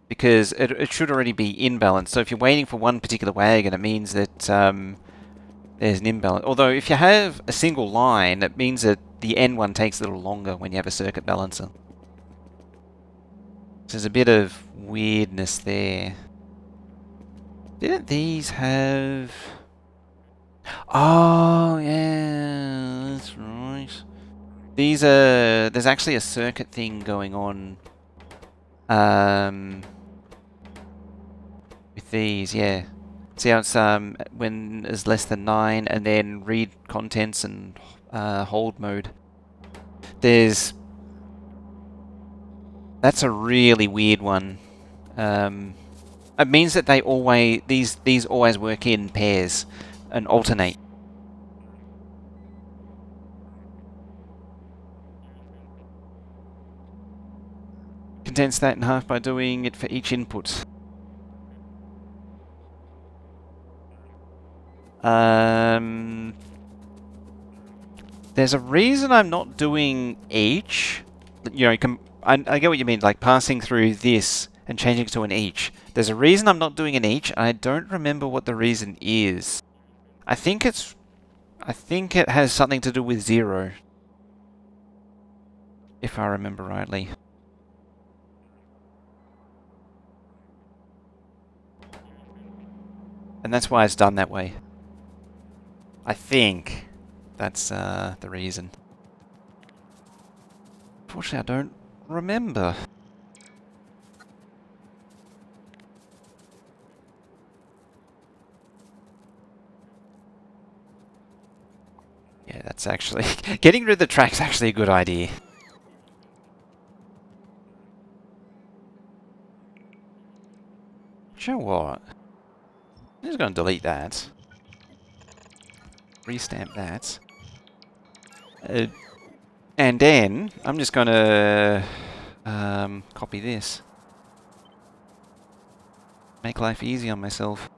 Because it should already be in balance. So if you're waiting for one particular wagon, it means that there's an imbalance. Although if you have a single line, it means that the end one takes a little longer when you have a circuit balancer. So there's a bit of weirdness there. Didn't these have... Oh, yeah, that's right. These are... There's actually a circuit thing going on. With these, yeah. See how it's when it's less than 9, and then read contents and hold mode. That's a really weird one. It means that these always work in pairs and alternate. Condense that in half by doing it for each input. There's a reason I'm not doing each. You know, I get what you mean, like passing through this and changing it to an each. There's a reason I'm not doing an each, and I don't remember what the reason is. I think it has something to do with 0. If I remember rightly. And that's why it's done that way. I think that's the reason. Unfortunately, I don't remember. Yeah, that's actually... Getting rid of the track's actually a good idea. You know what? I'm just going to delete that. Restamp that. And then I'm just going to copy this. Make life easy on myself.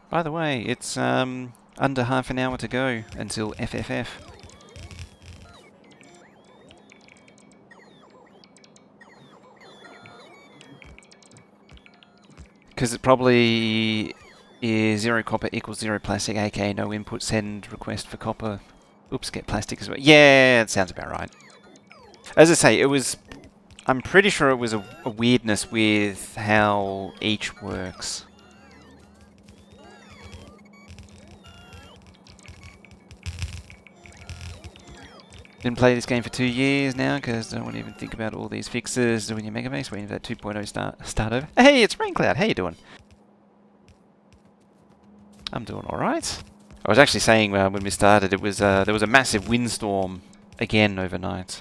By the way, it's under half an hour to go until FFF. Because it probably is 0 copper equals 0 plastic, aka no input, send request for copper. Oops, get plastic as well. Yeah, it sounds about right. As I say, it was I'm pretty sure it was a weirdness with how each works. Didn't play this game for 2 years now because I don't want to even think about all these fixes doing your Megabase, waiting for that 2.0 start over. Hey, it's Raincloud. How you doing? I'm doing alright. I was actually saying when we started, it was there was a massive windstorm again overnight.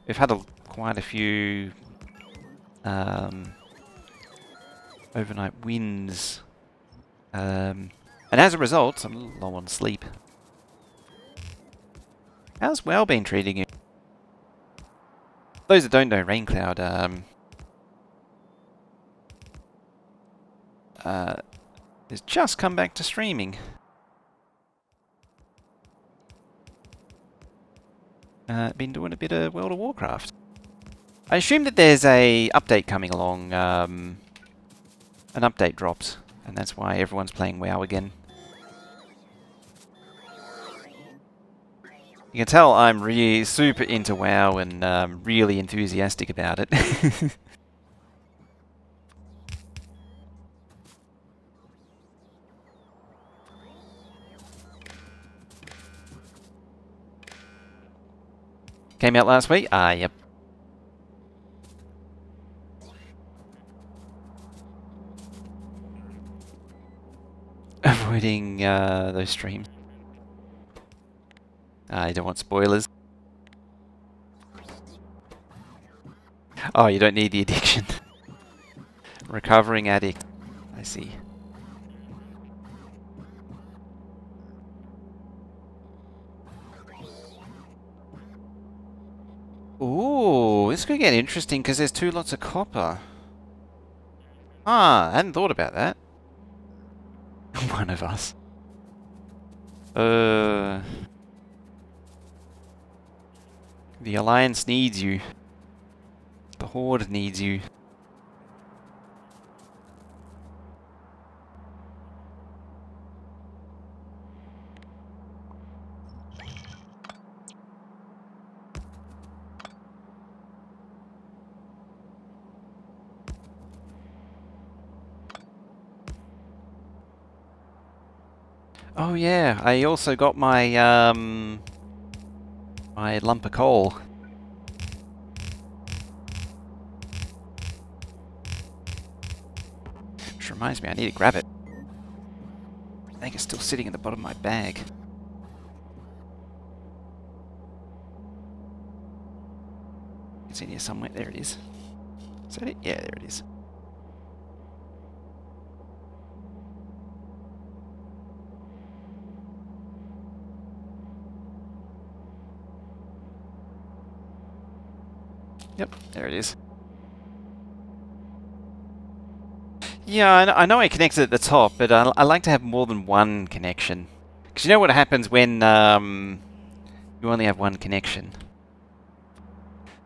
We've had quite a few overnight winds, and as a result, I'm a little low on sleep. How's WoW been treating you? Those that don't know, Raincloud has just come back to streaming. Been doing a bit of World of Warcraft. I assume that there's a update coming along. An update drops, and that's why everyone's playing WoW again. You can tell I'm really super into WoW and really enthusiastic about it. Came out last week? Ah, yep. Avoiding those streams. You don't want spoilers. Oh, you don't need the addiction. Recovering addict. I see. Ooh, this could get interesting because there's 2 lots of copper. Ah, I hadn't thought about that. One of us. The Alliance needs you. The Horde needs you. Oh yeah, I also got my my lump of coal. Which reminds me, I need to grab it. I think it's still sitting at the bottom of my bag. It's in here somewhere. There it is. Is that it? Yeah, there it is. Yep, there it is. Yeah, I know I connected at the top, but I like to have more than one connection. Because you know what happens when you only have one connection?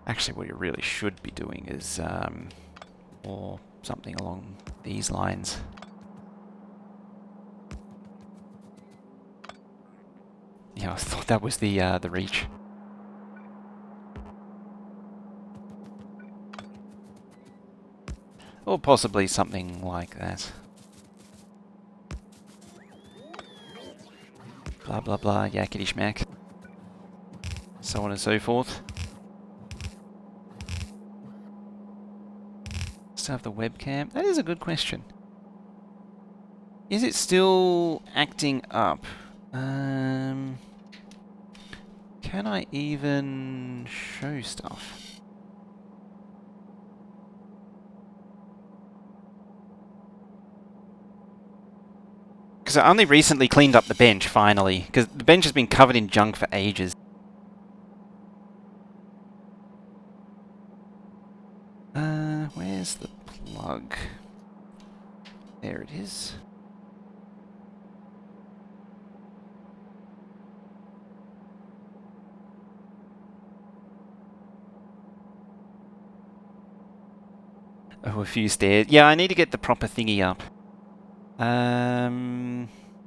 Actually, what you really should be doing is or something along these lines. Yeah, I thought that was the reach. Or possibly something like that. Blah blah blah, yakety schmack. So on and so forth. Still have the webcam? That is a good question. Is it still acting up? Can I even show stuff? Because I only recently cleaned up the bench, finally. Because the bench has been covered in junk for ages. Where's the plug? There it is. Oh, a few stairs. Yeah, I need to get the proper thingy up.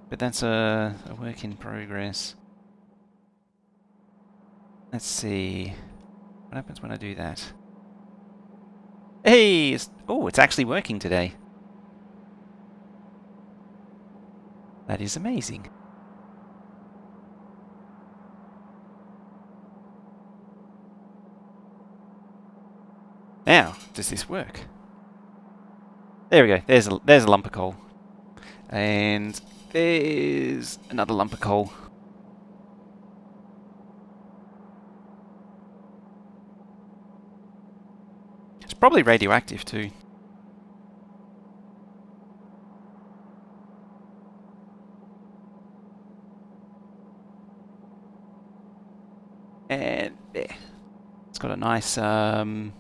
But that's a work in progress. Let's see. What happens when I do that? Hey! Oh, it's actually working today. That is amazing. Now, does this work? There we go. There's a lump of coal. And there's another lump of coal. It's probably radioactive too. And there. It's got a nice sort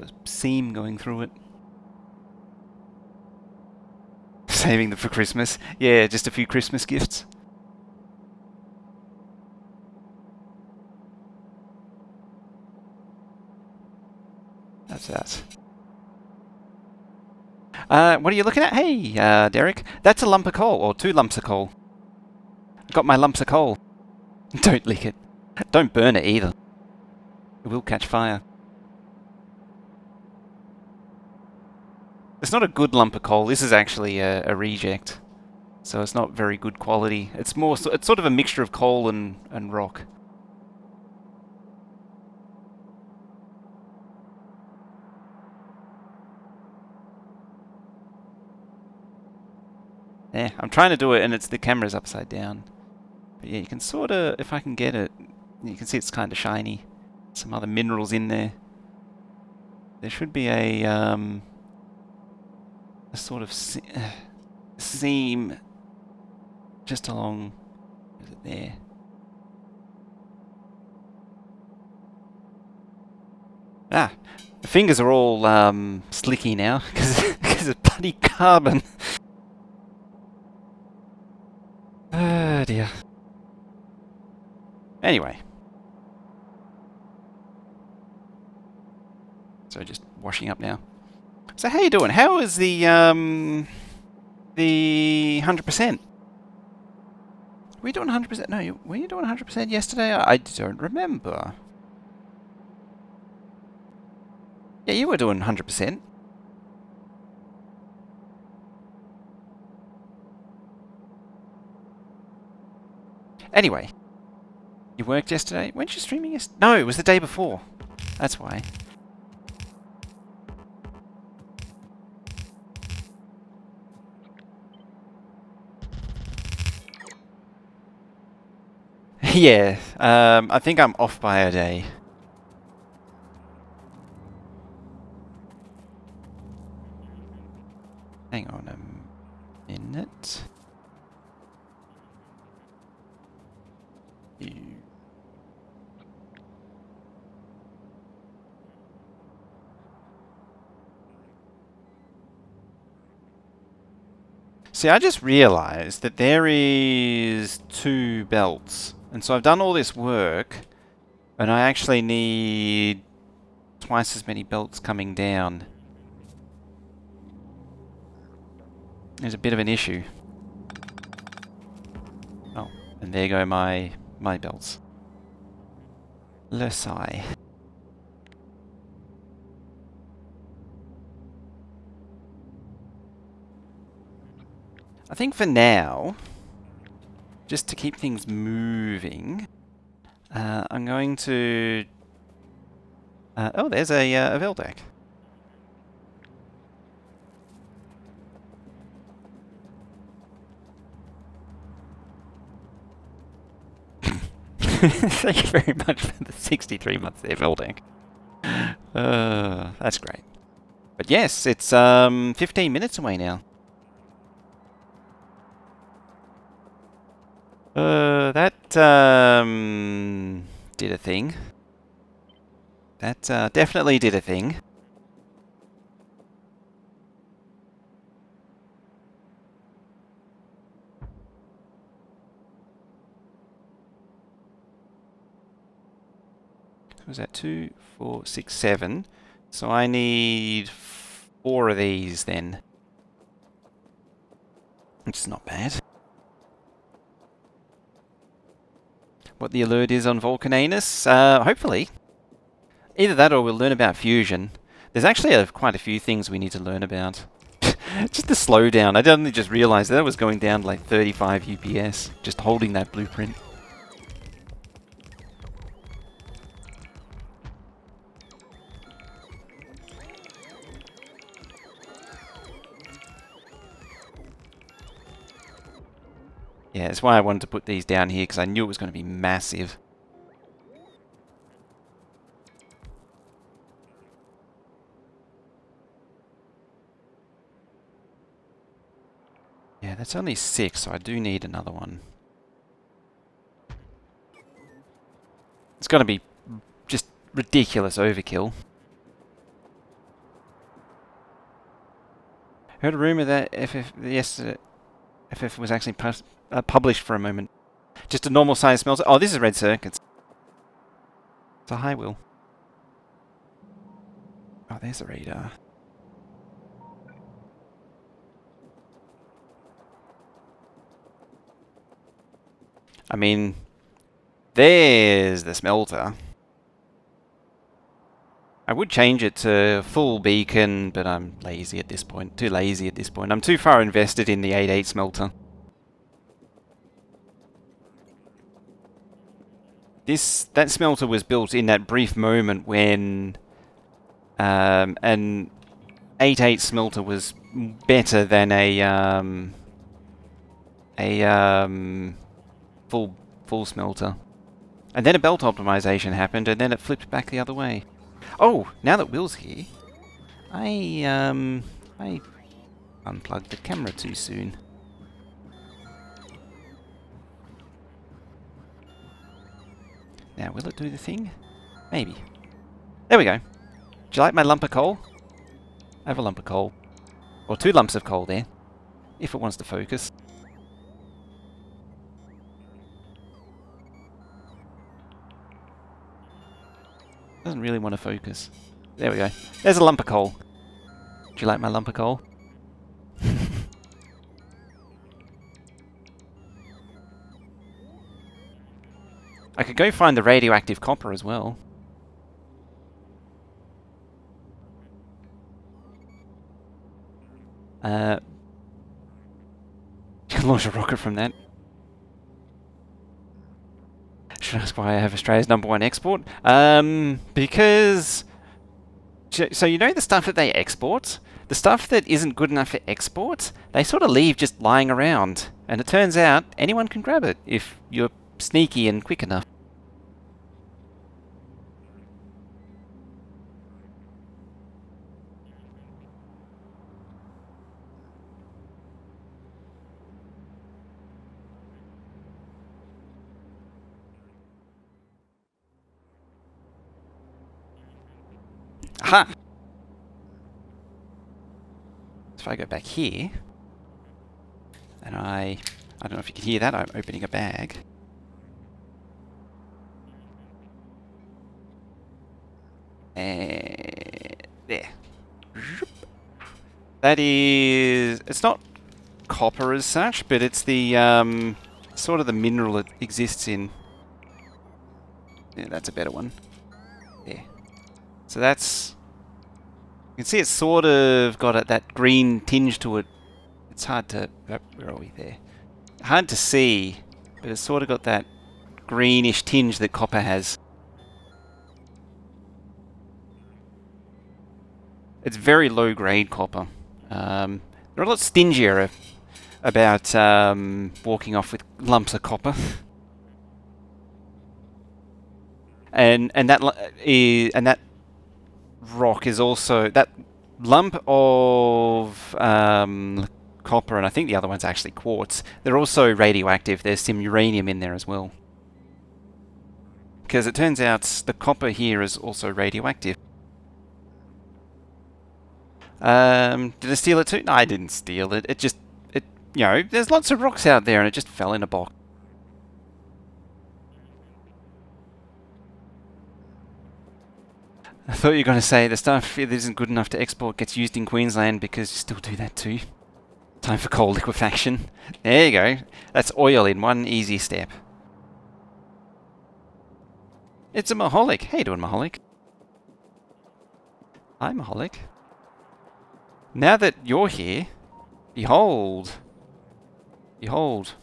of seam going through it. Saving them for Christmas. Yeah, just a few Christmas gifts. That's that. What are you looking at? Hey, Derek. That's a lump of coal, or 2 lumps of coal. I've got my lumps of coal. Don't lick it. Don't burn it either. It will catch fire. It's not a good lump of coal. This is actually a reject. So it's not very good quality. It's more, it's sort of a mixture of coal and rock. Yeah, I'm trying to do it and the camera's upside down. But yeah, you can sort of, if I can get it, you can see it's kind of shiny. Some other minerals in there. There should be a sort of seam just along, is it there? Ah, the fingers are all slicky now because of bloody carbon. Oh dear. Anyway. So just washing up now. So how you doing? How is the 100%? Were you doing 100%? No, were you doing 100% yesterday? I don't remember. Yeah, you were doing 100%. Anyway, you worked yesterday? Weren't you streaming yesterday? No, it was the day before. That's why. Yeah, I think I'm off by a day. Hang on a minute. See, I just realized that there is 2 belts. And so I've done all this work, and I actually need twice as many belts coming down. There's a bit of an issue. Oh, and there go my belts. Lesai. I think for now, just to keep things moving, I'm going to... oh, there's a Veldak. Thank you very much for the 63 months there, Veldak. That's great. But yes, it's 15 minutes away now. That did a thing. That definitely did a thing. Was that 2, 4, 6, 7? So I need 4 of these then. Which is not bad. What the alert is on Vulcananus? Hopefully. Either that or we'll learn about fusion. There's actually quite a few things we need to learn about. Just the slowdown. I only just realized that was going down to like 35 UPS, just holding that blueprint. Yeah, that's why I wanted to put these down here, because I knew it was going to be massive. Yeah, that's only 6, so I do need another one. It's going to be just ridiculous overkill. Heard a rumor that FF was actually published for a moment. Just a normal size smelter. Oh, this is red circuits. It's a high wheel. Oh, there's a radar. I mean, there's the smelter. I would change it to full beacon, but I'm lazy at this point. Too lazy at this point. I'm too far invested in the 8.8 smelter. That smelter was built in that brief moment when an 8.8 smelter was better than a full smelter. And then a belt optimization happened, and then it flipped back the other way. Oh, now that Will's here, I unplugged the camera too soon. Now, will it do the thing? Maybe. There we go. Do you like my lump of coal? I have a lump of coal. Or 2 lumps of coal there, if it wants to focus. Doesn't really want to focus. There we go. There's a lump of coal. Do you like my lump of coal? I could go find the radioactive copper as well. You can launch a rocket from that. Should ask why I have Australia's #1 export. Because... So you know the stuff that they export? The stuff that isn't good enough for export, they sort of leave just lying around. And it turns out anyone can grab it if you're sneaky and quick enough. Aha! So if I go back here, and I don't know if you can hear that, I'm opening a bag. And there. That is... It's not copper as such, but it's the sort of the mineral it exists in. Yeah, that's a better one. There. So that's... You can see it's sort of got that green tinge to it. It's hard to... where are we there? Hard to see, but it's sort of got that greenish tinge that copper has. It's very low grade copper. They're a lot stingier about walking off with lumps of copper. and that rock is also... That lump of copper, and I think the other one's actually quartz, they're also radioactive. There's some uranium in there as well. Because it turns out the copper here is also radioactive. Did I steal it too? No, I didn't steal it. You know, there's lots of rocks out there and it just fell in a box. I thought you were going to say the stuff that isn't good enough to export gets used in Queensland, because you still do that too. Time for coal liquefaction. There you go. That's oil in one easy step. It's a Maholic. How you doing, Maholic? Hi, Mahalik. Now that you're here, behold. Behold,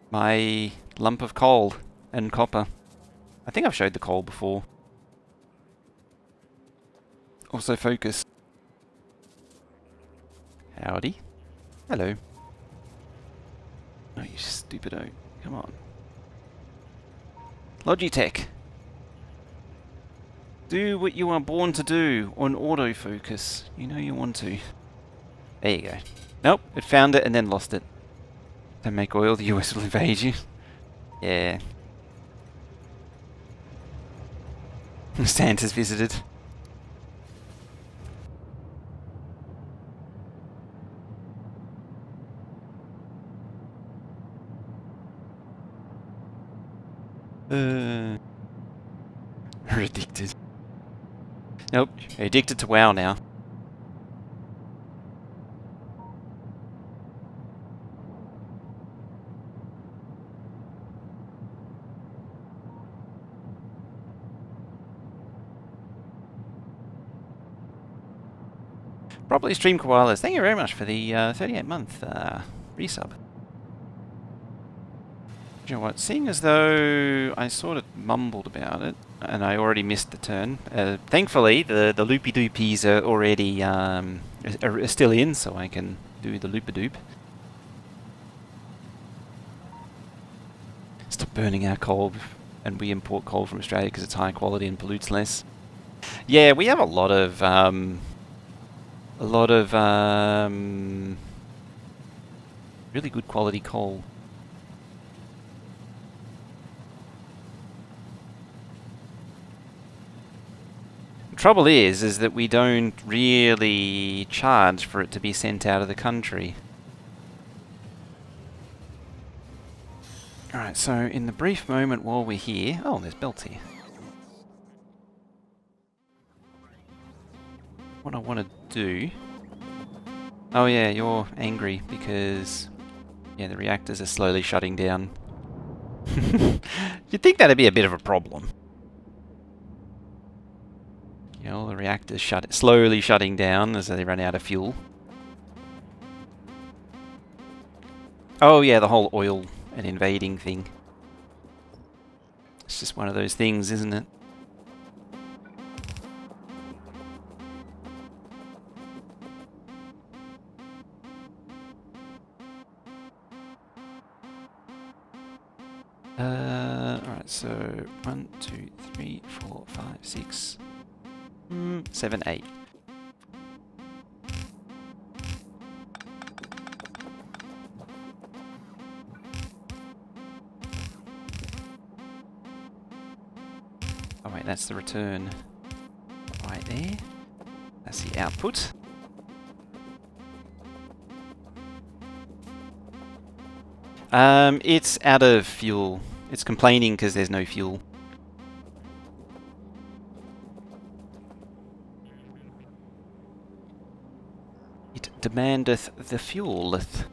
my lump of coal and copper. I think I've showed the coal before. Also focus. Howdy. Hello. Oh, you stupido. Come on. Logitech. Do what you are born to do on autofocus. You know you want to. There you go. Nope, it found it and then lost it. Don't make oil, the US will invade you. Yeah. Santa's visited. We're addicted. Nope, addicted to WoW now. Probably Stream Koalas. Thank you very much for the 38-month resub. You know what? Seeing as though I sort of mumbled about it, and I already missed the turn. Thankfully, the loopy doopies are already are still in, so I can do the loop a doop. Stop burning our coal, and we import coal from Australia because it's high quality and pollutes less. Yeah, we have a lot of really good quality coal. The trouble is that we don't really charge for it to be sent out of the country. Alright, so in the brief moment while we're here... Oh, there's belts here. What I want to do... Oh yeah, you're angry because... Yeah, the reactors are slowly shutting down. You'd think that'd be a bit of a problem. You know, the reactors slowly shutting down as they run out of fuel. Oh yeah, the whole oil and invading thing. It's just one of those things, isn't it? Alright, so 1, 2, 3, 4, 5, 6, 7, 8. Oh wait, that's the return. Right there. That's the output. It's out of fuel. It's complaining because there's no fuel. It demandeth the fueleth.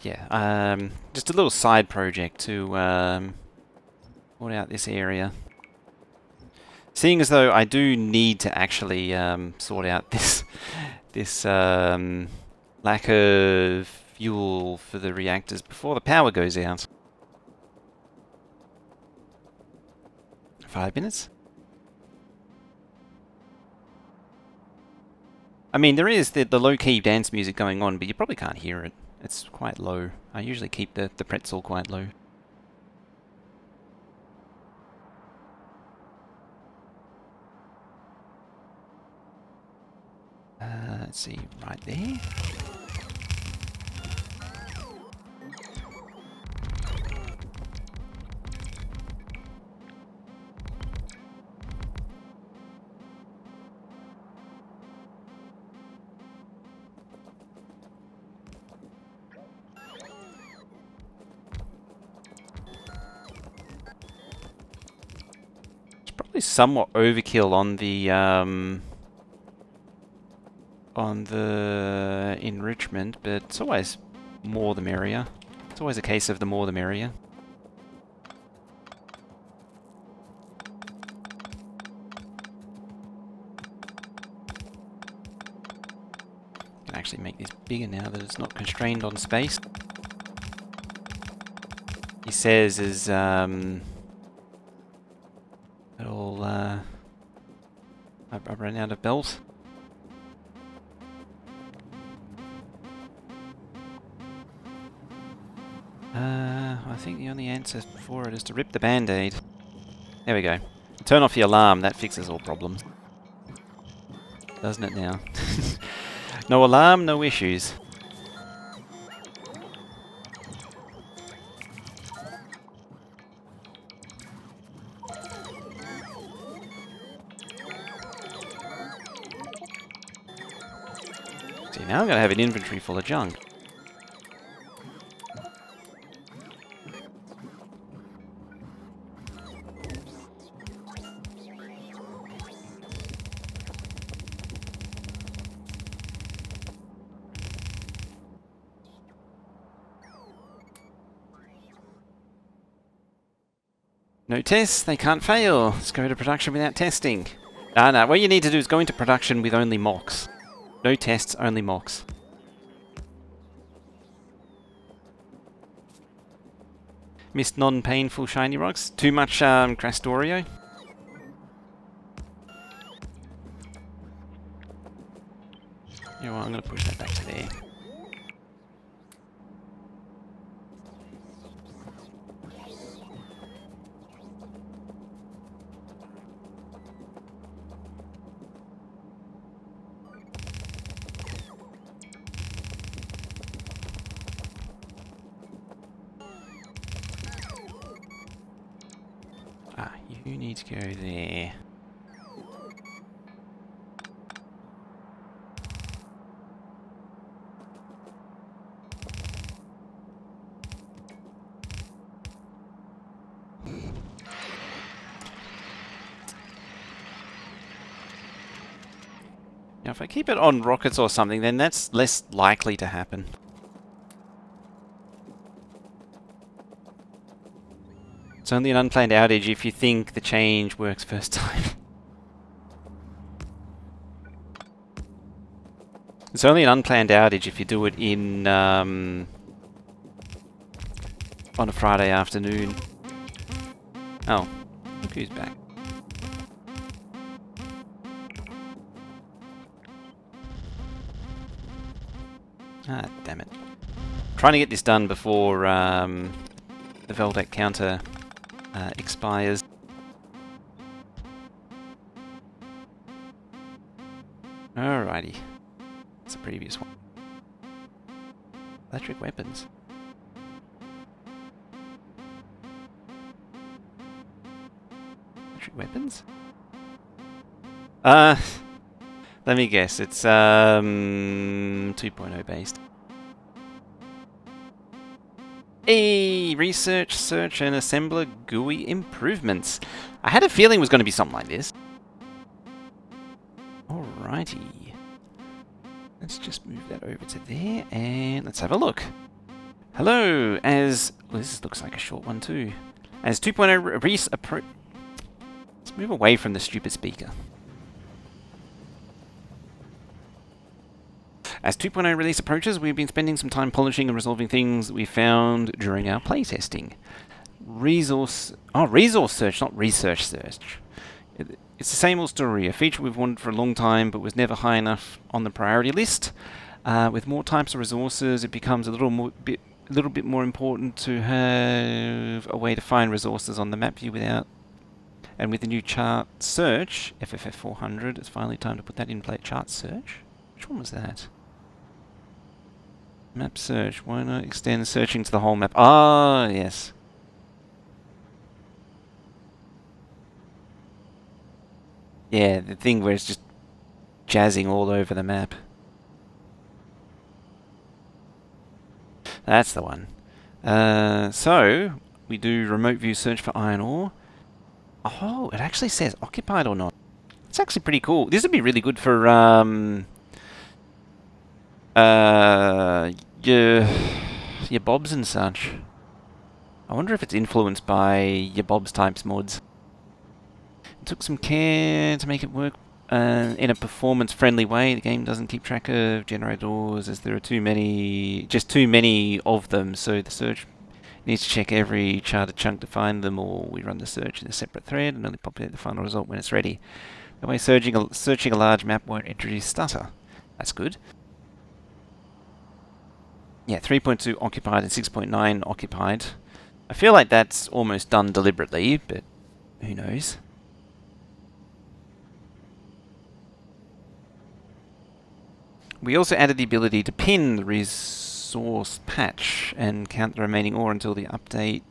Yeah, just a little side project to sort out this area. Seeing as though I do need to actually sort out this lack of fuel for the reactors before the power goes out. 5 minutes? I mean, there is the low-key dance music going on, but you probably can't hear it. It's quite low. I usually keep the pretzel quite low. Let's see, right there. It's probably somewhat overkill on the enrichment, but it's always more the merrier. It's always a case of the more the merrier. can actually make this bigger now that it's not constrained on space. He says is it'll I've run out of bells. I think the only answer for it is to rip the band-aid. There we go. Turn off the alarm, that fixes all problems. Doesn't it now? No alarm, no issues. See, now I'm going to have an inventory full of junk. No tests, they can't fail. Let's go to production without testing. No, what you need to do is go into production with only mocks. No tests, only mocks. Missed non-painful shiny rocks. Too much Crastorio. You know what, I'm going to push that back to there. You need to go there. Now if I keep it on rockets or something, then that's less likely to happen. It's only an unplanned outage if you think the change works first time. It's only an unplanned outage if you do it in on a Friday afternoon. Oh, look who's back. Ah, damn it. Trying to get this done before the Veldeck counter expires. Alrighty. That's the previous one. Electric weapons. Electric weapons? Let me guess. It's 2.0 based. Hey, research, search, and assembler GUI improvements. I had a feeling it was going to be something like this. Alrighty. Let's just move that over to there, and let's have a look. Hello, as... Well, this looks like a short one too. As 2.0 release approach... Let's move away from the stupid speaker. As 2.0 release approaches, we've been spending some time polishing and resolving things we found during our playtesting. Resource search, not research search. It's the same old story, a feature we've wanted for a long time but was never high enough on the priority list. With more types of resources, it becomes a little bit more important to have a way to find resources on the map view without... And with the new chart search, FFF400, it's finally time to put that in play. Chart search? Which one was that? Map search. Why not extend searching to the whole map? Ah, yes. Yeah, the thing where it's just jazzing all over the map. That's the one. So, we do remote view search for iron ore. Oh, it actually says occupied or not. It's actually pretty cool. This would be really good for your bobs and such. I wonder if it's influenced by your bobs types mods. It took some care to make it work in a performance-friendly way. The game doesn't keep track of generators as there are too many of them, so the search needs to check every charted chunk to find them, or we run the search in a separate thread and only populate the final result when it's ready. That way searching a large map won't introduce stutter. That's good. Yeah, 3.2 occupied and 6.9 occupied. I feel like that's almost done deliberately, but who knows. We also added the ability to pin the resource patch and count the remaining ore until the update.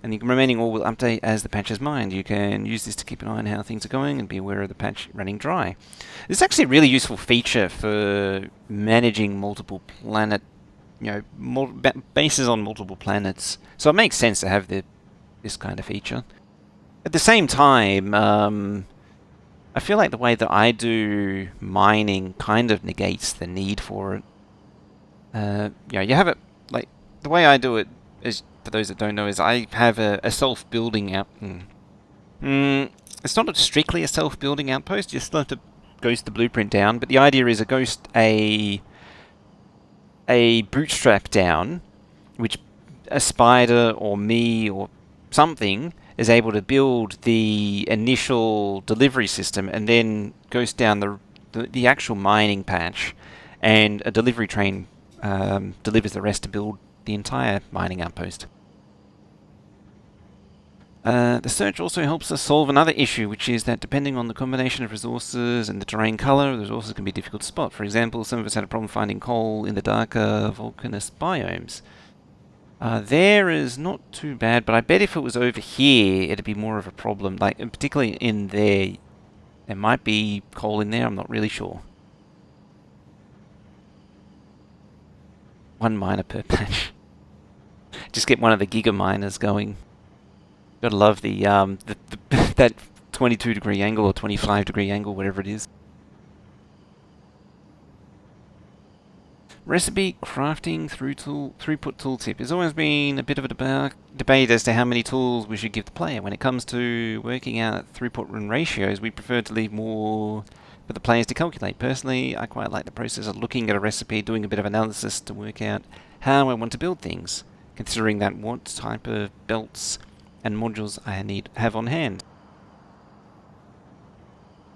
And the remaining ore will update as the patch is mined. You can use this to keep an eye on how things are going and be aware of the patch running dry. This is actually a really useful feature for managing multiple planet, bases on multiple planets. So it makes sense to have this kind of feature. At the same time, I feel like the way that I do mining kind of negates the need for it. You have it, like, the way I do it is, for those that don't know, is I have a self-building out. It's not strictly a self-building outpost. You still have to ghost the blueprint down, but the idea is a ghost a bootstrap down, which a spider or me or something is able to build the initial delivery system, and then ghost down the actual mining patch, and a delivery train delivers the rest to build the entire mining outpost. The search also helps us solve another issue, which is that depending on the combination of resources and the terrain color, the resources can be difficult to spot. For example, some of us had a problem finding coal in the darker volcanous biomes. There is not too bad, but I bet if it was over here, it'd be more of a problem. Like, particularly in there, there might be coal in there, I'm not really sure. 1 miner per patch. Just get one of the giga miners going. Gotta love the that 22-degree angle or 25-degree angle, whatever it is. Recipe crafting throughput tooltip. There's always been a bit of a debate as to how many tools we should give the player. When it comes to working out throughput and ratios, we prefer to leave more for the players to calculate. Personally, I quite like the process of looking at a recipe, doing a bit of analysis to work out how I want to build things, considering that what type of belts and modules I have on hand.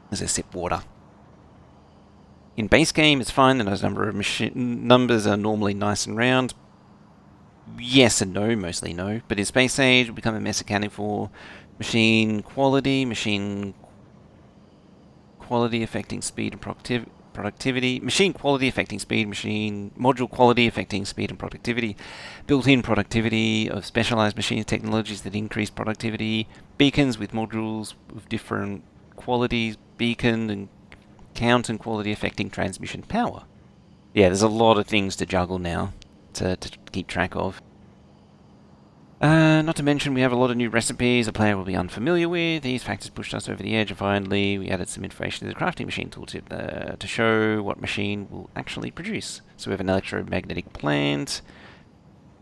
As I sip water. In base game, it's fine, and those numbers are normally nice and round. Yes and no, mostly no. But in Space Age, it'll become a mess accounting for machine quality affecting speed and productivity, machine quality affecting speed, machine module quality affecting speed and productivity, built-in productivity of specialized machine technologies that increase productivity, beacons with modules of different qualities, beacon and count and quality affecting transmission power. Yeah, there's a lot of things to juggle now to keep track of. Not to mention we have a lot of new recipes a player will be unfamiliar with. These factors pushed us over the edge, and finally we added some information to the crafting machine tooltip to show what machine will actually produce. So we have an electromagnetic plant.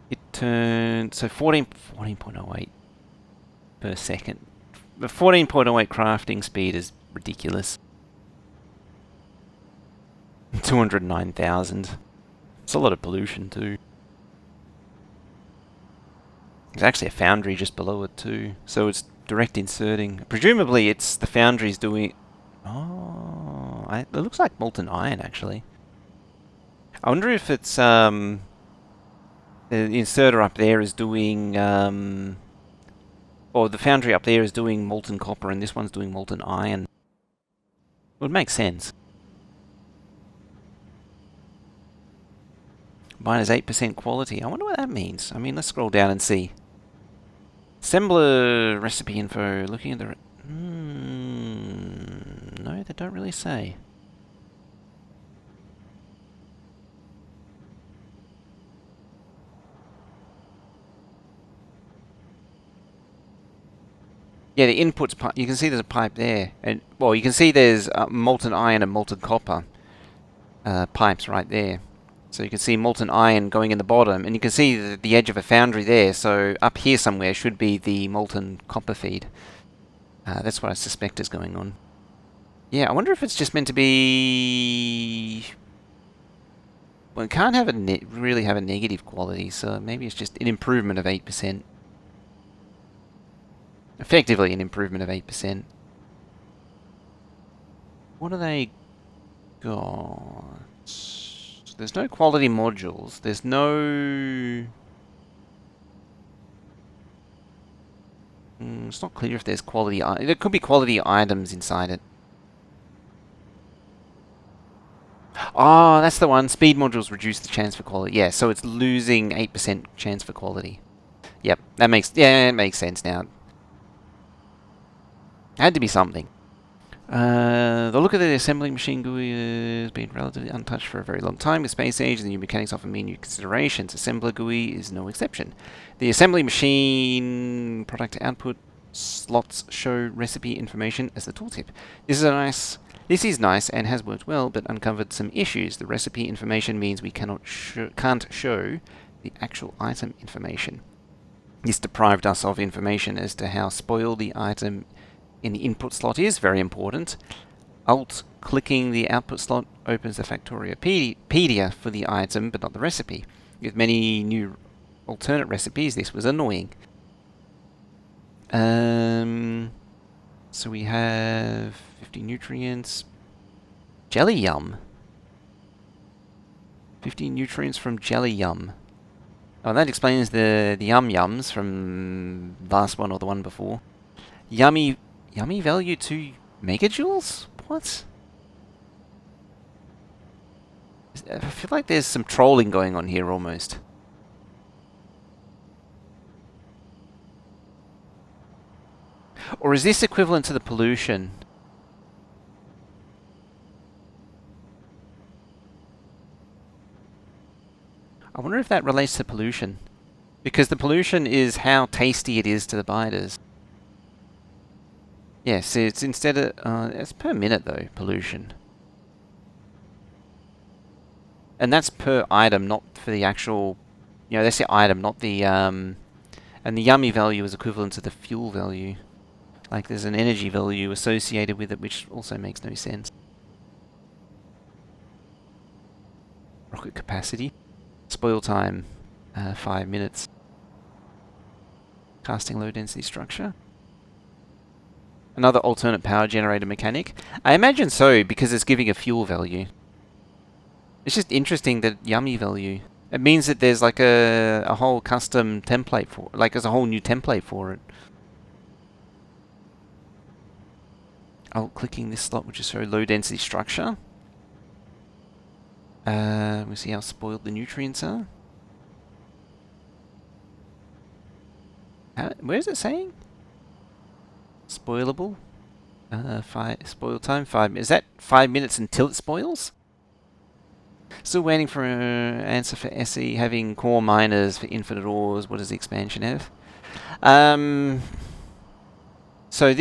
It turned 14.08 per second. The 14.08 crafting speed is ridiculous. 209,000. It's a lot of pollution too. There's actually a foundry just below it too, so it's direct inserting. Presumably it's the foundry's doing... Oh, it looks like molten iron actually. I wonder if it's the inserter up there is doing or the foundry up there is doing molten copper and this one's doing molten iron. It would make sense. Mine is 8% quality. I wonder what that means. I mean, let's scroll down and see. Assembler recipe info. Looking at the... no, they don't really say. Yeah, the inputs pipe. You can see there's a pipe there, and well, you can see there's molten iron and molten copper pipes right there. So you can see molten iron going in the bottom, and you can see the edge of a foundry there. So up here somewhere should be the molten copper feed. That's what I suspect is going on. Yeah, I wonder if it's just meant to be... Well, it can't have a really have a negative quality, so maybe it's just an improvement of 8%. Effectively an improvement of 8%. What do they got? There's no quality modules. There's no... it's not clear if there's quality... There could be quality items inside it. Oh, that's the one. Speed modules reduce the chance for quality. Yeah, so it's losing 8% chance for quality. Yep, that makes... Yeah, it makes sense now. Had to be something. The look of the assembling machine GUI has been relatively untouched for a very long time. With Space Age, the new mechanics often mean new considerations. Assembler GUI is no exception. The assembly machine product output slots show recipe information as the tooltip. This is nice and has worked well, but uncovered some issues. The recipe information means we can't show the actual item information. This deprived us of information as to how spoiled the item in the input slot is very important. Alt-clicking the output slot opens the Factoriopedia for the item, but not the recipe. With many new alternate recipes, this was annoying. So we have 50 nutrients. Jelly Yum. 50 nutrients from Jelly Yum. Oh, that explains the Yum Yums from last one or the one before. Yummy value 2 megajoules? What? I feel like there's some trolling going on here almost. Or is this equivalent to the pollution? I wonder if that relates to pollution. Because the pollution is how tasty it is to the biters. Yes, it's instead of... it's per minute though, pollution. And that's per item, not for the actual... You know, that's the item, not the... And the yummy value is equivalent to the fuel value. Like there's an energy value associated with it, which also makes no sense. Rocket capacity. Spoil time, 5 minutes. Casting low density structure. Another alternate power generator mechanic. I imagine so, because it's giving a fuel value. It's just interesting that yummy value. It means that there's like a whole custom template for it. Like there's a whole new template for it. Clicking this slot, which is show low density structure. We'll see how spoiled the nutrients are. Where is it saying? Spoilable. Spoil time 5 minutes. Is that 5 minutes until it spoils? Still waiting for an answer for SE having core miners for infinite ores. What does the expansion have? So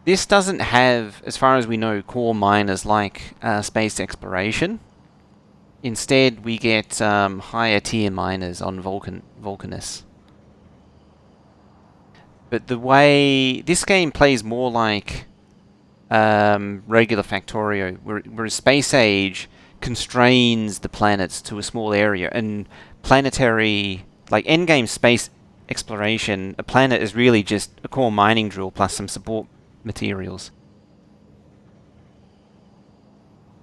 this doesn't have, as far as we know, core miners like space exploration. Instead, we get higher tier miners on Vulcanus. But the way this game plays more like regular Factorio, whereas Space Age constrains the planets to a small area, and planetary, like endgame space exploration, a planet is really just a core mining drill plus some support materials.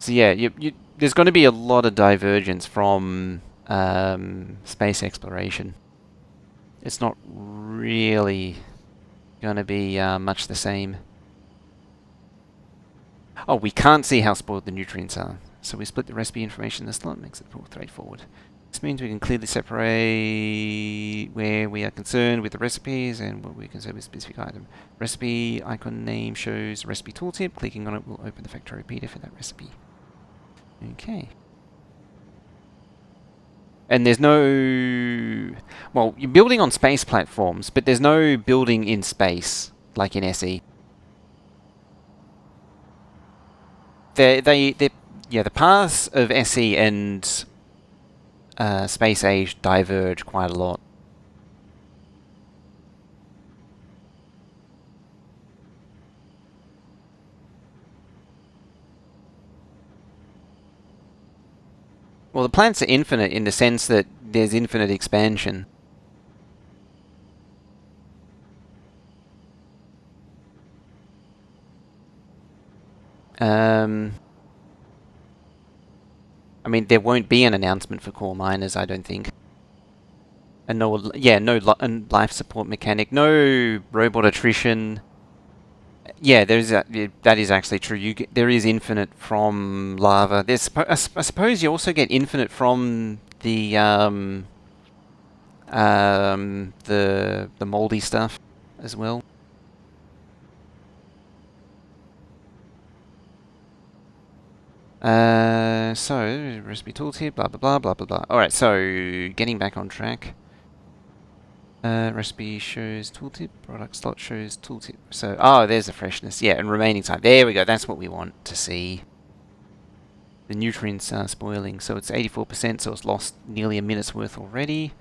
So yeah, there's going to be a lot of divergence from space exploration. It's not really going to be much the same. Oh, we can't see how spoiled the nutrients are. So we split the recipe information in the slot, makes it more straightforward. This means we can clearly separate where we are concerned with the recipes and what we're concerned with specific item. Recipe icon name shows recipe tooltip. Clicking on it will open the Factoriopedia for that recipe. Okay. And there's no... Well, you're building on space platforms, but there's no building in space, like in SE. The paths of SE and Space Age diverge quite a lot. Well, the planets are infinite in the sense that there's infinite expansion. I mean, there won't be an announcement for core miners, I don't think. And no, yeah, no life support mechanic, no robot attrition. Yeah, that is actually true. There is infinite from lava. I suppose you also get infinite from the moldy stuff as well. So recipe tooltip, blah blah blah blah blah blah. All right, so getting back on track. Recipe shows tooltip, product slot shows tooltip. So, oh, there's the freshness. Yeah, and remaining time. There we go. That's what we want to see. The nutrients are spoiling, so it's 84%, so it's lost nearly a minute's worth already.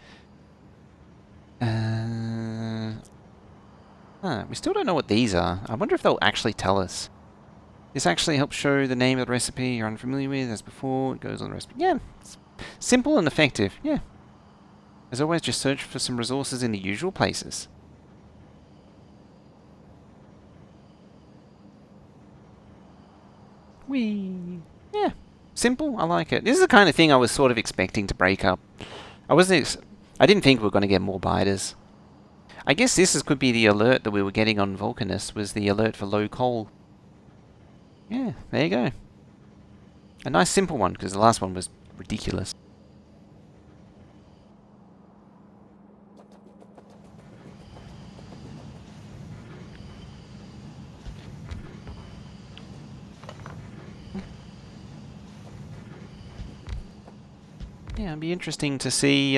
We still don't know what these are. I wonder if they'll actually tell us. This actually helps show the name of the recipe you're unfamiliar with, as before. It goes on the recipe. Yeah, it's simple and effective. Yeah. As always, just search for some resources in the usual places. Whee! Yeah, simple. I like it. This is the kind of thing I was sort of expecting to break up. I didn't think we were going to get more biters. I guess could be the alert that we were getting on Vulcanus, was the alert for low coal. Yeah, there you go. A nice simple one, because the last one was ridiculous. Yeah, it'd be interesting to see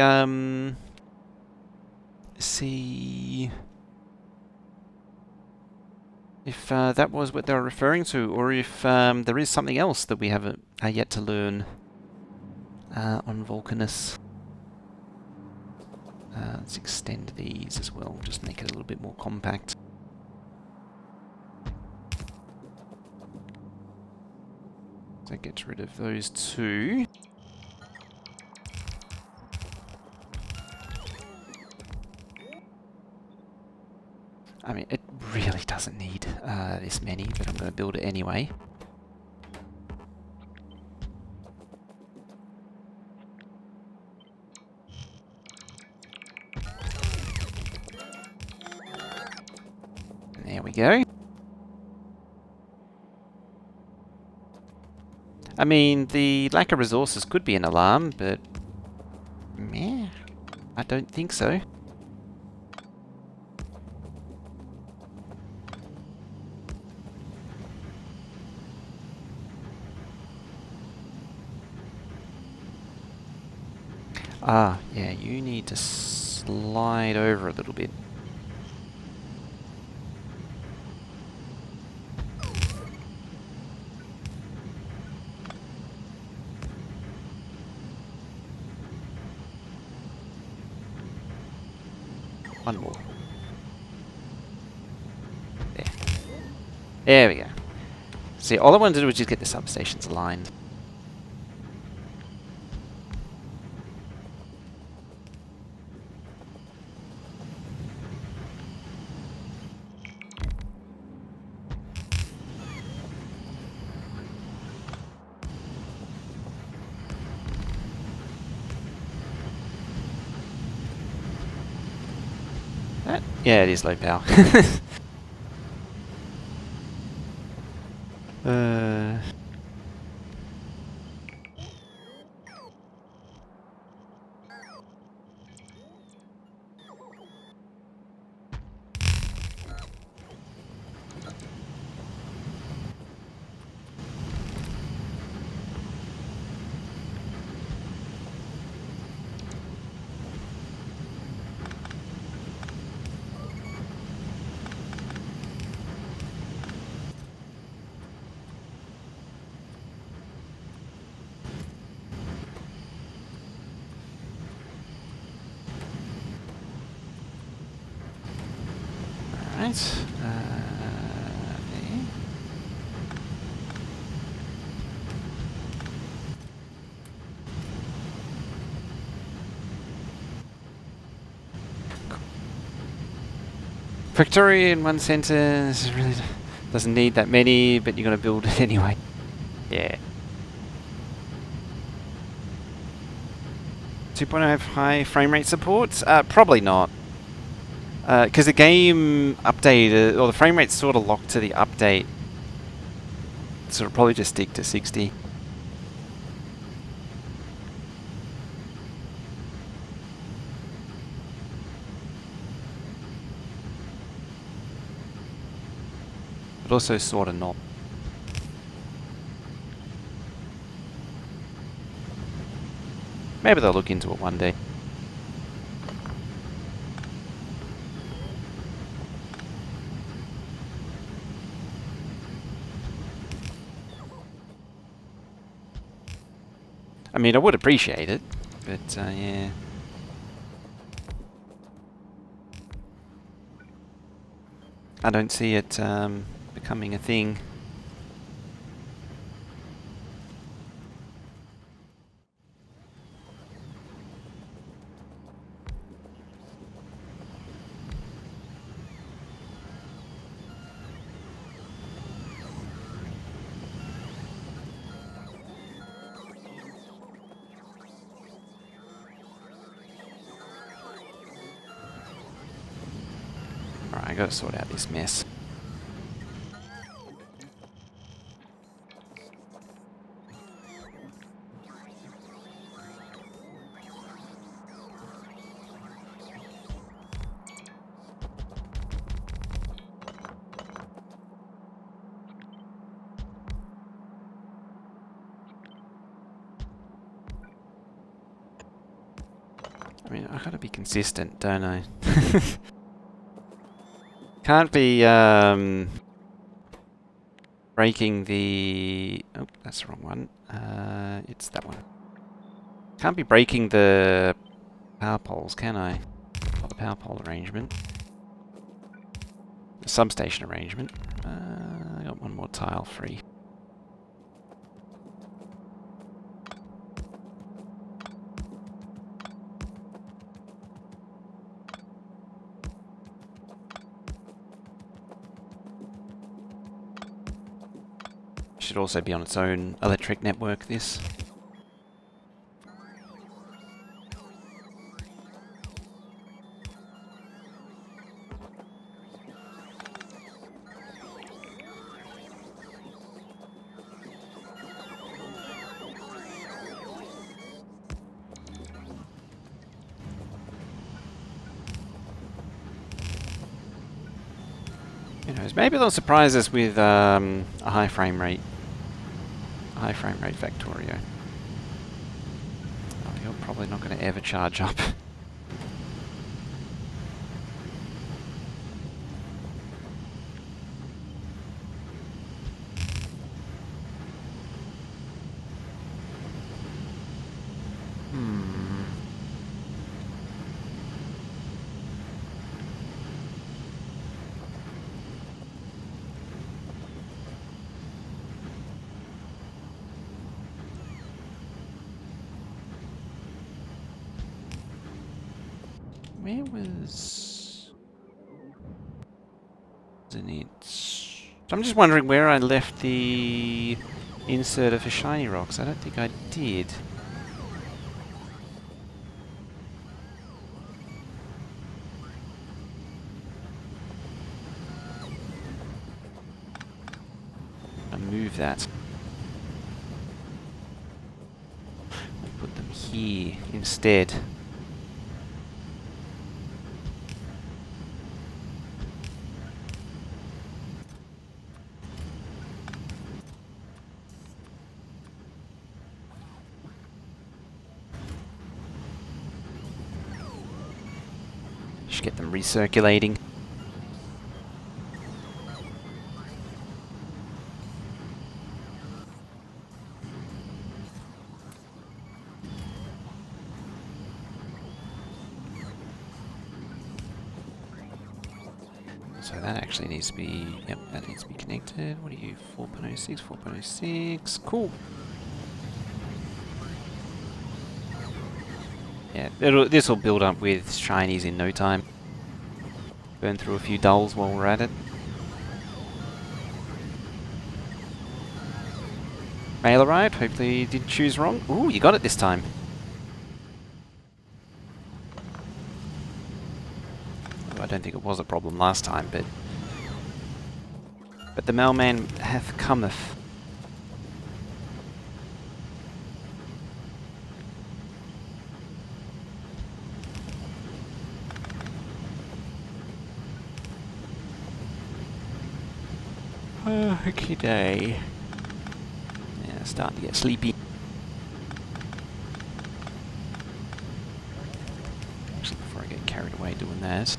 if that was what they were referring to, or if there is something else that we haven't yet to learn on Vulcanus. Let's extend these as well, just make it a little bit more compact. So that gets rid of those two. I mean, it really doesn't need this many, but I'm going to build it anyway. There we go. I mean, the lack of resources could be an alarm, but meh, I don't think so. Ah, yeah, you need to slide over a little bit. One more. There. There we go. See, all I wanted to do was just get the substations aligned. Yeah, it is low power. Alright. Factorio in one sentence really doesn't need that many, but you're going to build it anyway. Yeah. 2.0 have high frame rate support? Probably not. Because the game updated, or the frame rate's sort of locked to the update. So it'll probably just stick to 60. But also sort of not. Maybe they'll look into it one day. I mean, I would appreciate it, but yeah. I don't see it becoming a thing. Alright, I gotta sort out this mess. I mean, I gotta be consistent, don't I? Can't be breaking the... Oh, that's the wrong one. It's that one. Can't be breaking the power poles, can I? Or the power pole arrangement. The substation arrangement. I got one more tile free. Should also be on its own electric network, this. Who knows, maybe they'll surprise us with a high frame rate. High frame rate Factorio. Oh, you're probably not going to ever charge up. Where was... Isn't it? So I'm just wondering where I left the inserter for shiny rocks. I don't think I did. I'll move that. I'll put them here instead. Just get them recirculating. So that actually needs to be, yep, that needs to be connected. What are you, 4.06, 4.06, cool. Yeah, this will build up with shinies in no time. Burn through a few dulls while we're at it. Mail arrived. Hopefully you didn't choose wrong. Ooh, you got it this time. I don't think it was a problem last time, but the mailman hath cometh. Okay day. Yeah, starting to get sleepy. Actually, before I get carried away doing that.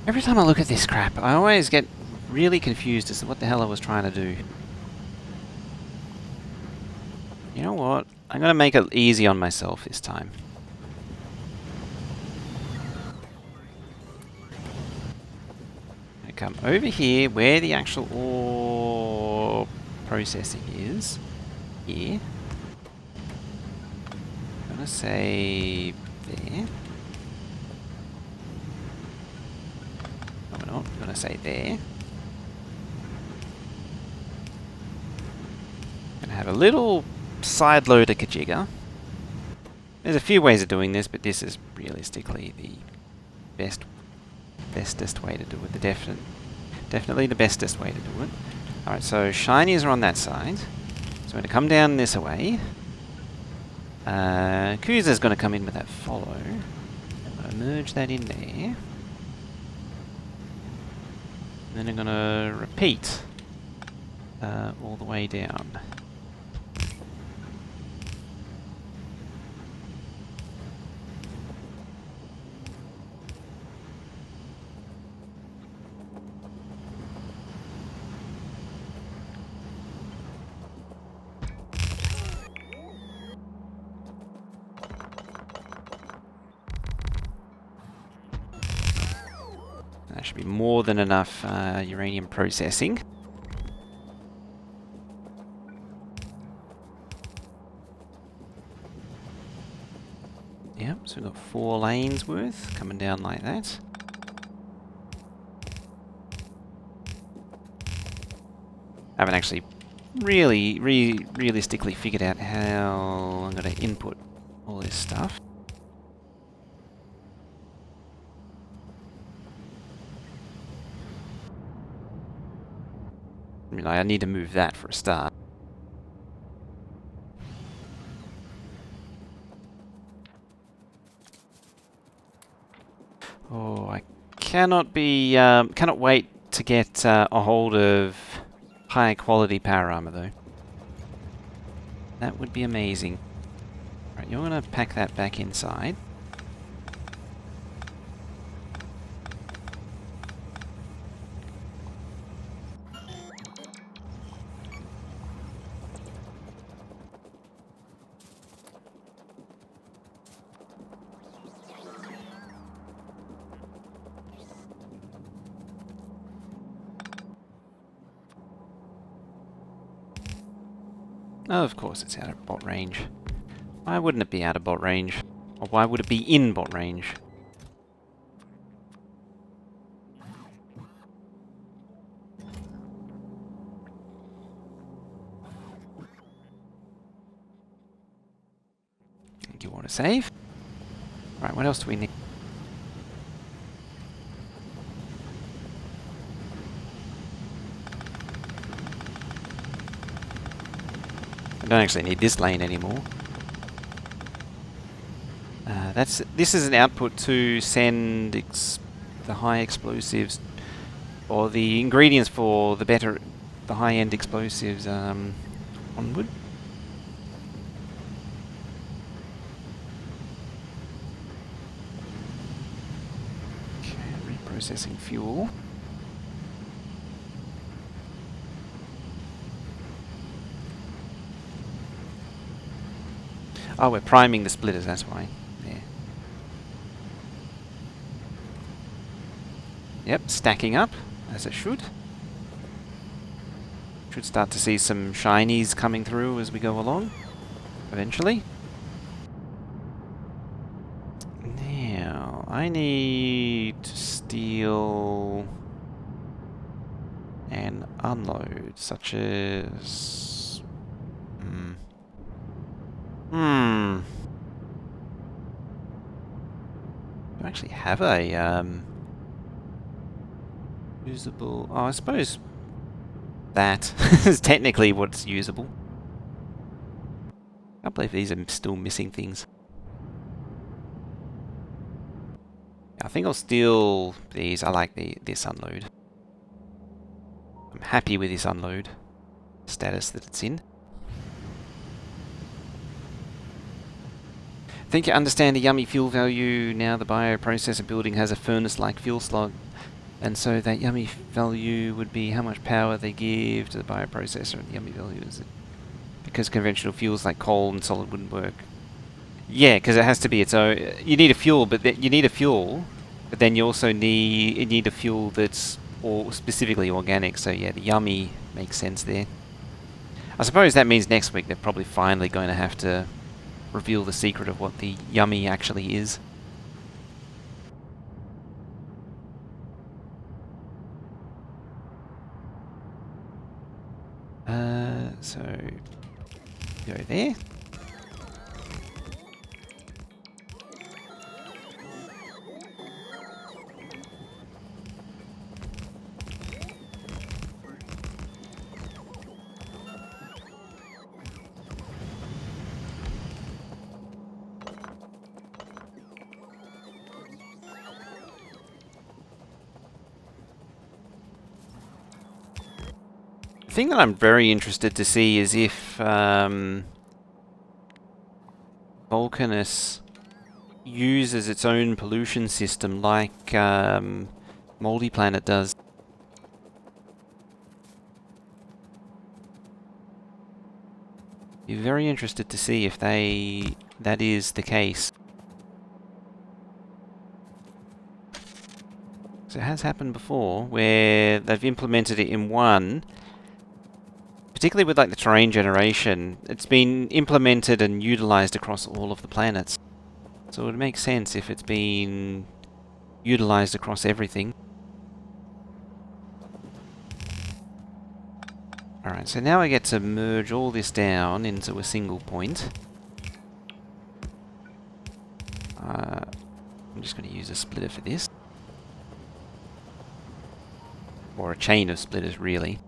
Every time I look at this crap, I always get really confused as to what the hell I was trying to do. You know what? I'm going to make it easy on myself this time. I come over here where the actual ore processing is. Here. I'm going to say there. No, I'm going to say there. Going to have a little side loader kajigger. There's a few ways of doing this, but this is realistically the bestest way to do it. Definitely the bestest way to do it. Alright, so shinies are on that side. So I'm going to come down this way. Kuza's going to come in with that follow. I'm going to merge that in there. And then I'm going to repeat all the way down. That should be more than enough uranium processing. Yep, so we've got 4 lanes worth coming down like that. I haven't actually realistically figured out how I'm going to input all this stuff. I mean, I need to move that for a start. Oh, I cannot wait to get a hold of high quality power armor though. That would be amazing. Right, you're gonna pack that back inside. Oh, of course it's out of bot range. Why wouldn't it be out of bot range? Or why would it be in bot range? Do you want to save? Right, what else do we need? I don't actually need this lane anymore. This is an output to send the high explosives, or the ingredients for the high-end explosives onward. Okay, reprocessing fuel. Oh, we're priming the splitters, that's why. Yeah. Yep, stacking up, as it should. Should start to see some shinies coming through as we go along, eventually. Now, I need to steal and unload, such as... Do I actually have a, usable... Oh, I suppose that is technically what's usable. I can't believe these are still missing things. I think I'll steal these. I like this unload. I'm happy with this unload status that it's in. I think you understand the yummy fuel value. Now the bioprocessor building has a furnace-like fuel slot, and so that yummy value would be how much power they give to the bioprocessor, and the yummy value is it because conventional fuels like coal and solid wouldn't work. Yeah, because it has to be its own. You need a fuel, but then you also need a fuel that's specifically organic. So yeah, the yummy makes sense there. I suppose that means next week they're probably finally going to have to reveal the secret of what the yummy actually is. So go there. The thing that I'm very interested to see is if Vulcanus uses its own pollution system like Moldy Planet does. Be very interested to see if that is the case. So it has happened before where they've implemented it in one. Particularly with like the terrain generation, it's been implemented and utilized across all of the planets. So it would make sense if it's been utilized across everything. Alright, so now I get to merge all this down into a single point. I'm just going to use a splitter for this. Or a chain of splitters, really.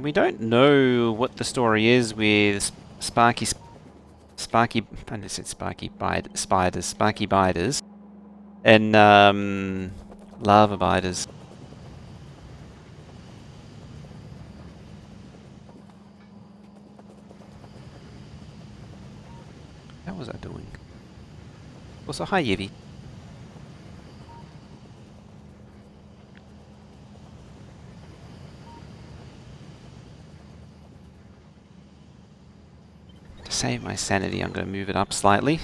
We don't know what the story is with Sparky Biters, and Lava Biters. How was I doing? Also, hi Yevie. To save my sanity, I'm going to move it up slightly.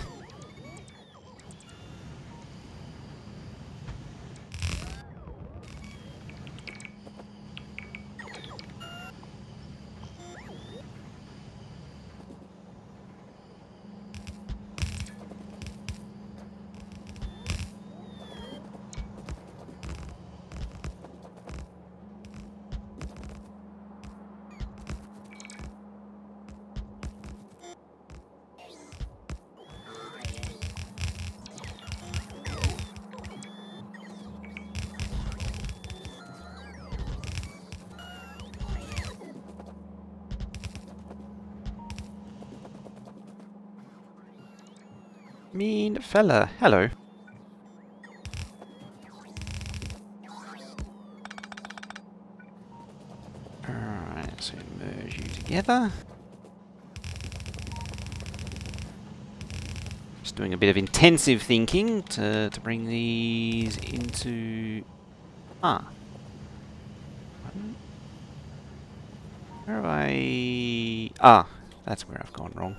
Mean fella, hello. Alright, so merge you together. Just doing a bit of intensive thinking to bring these into... Where have I... Ah, that's where I've gone wrong.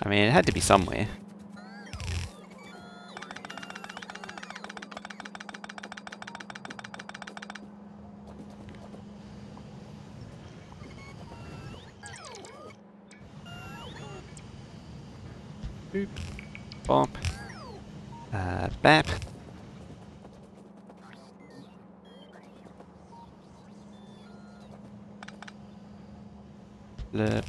I mean, it had to be somewhere. Boop. Bop. Bap. Blurp.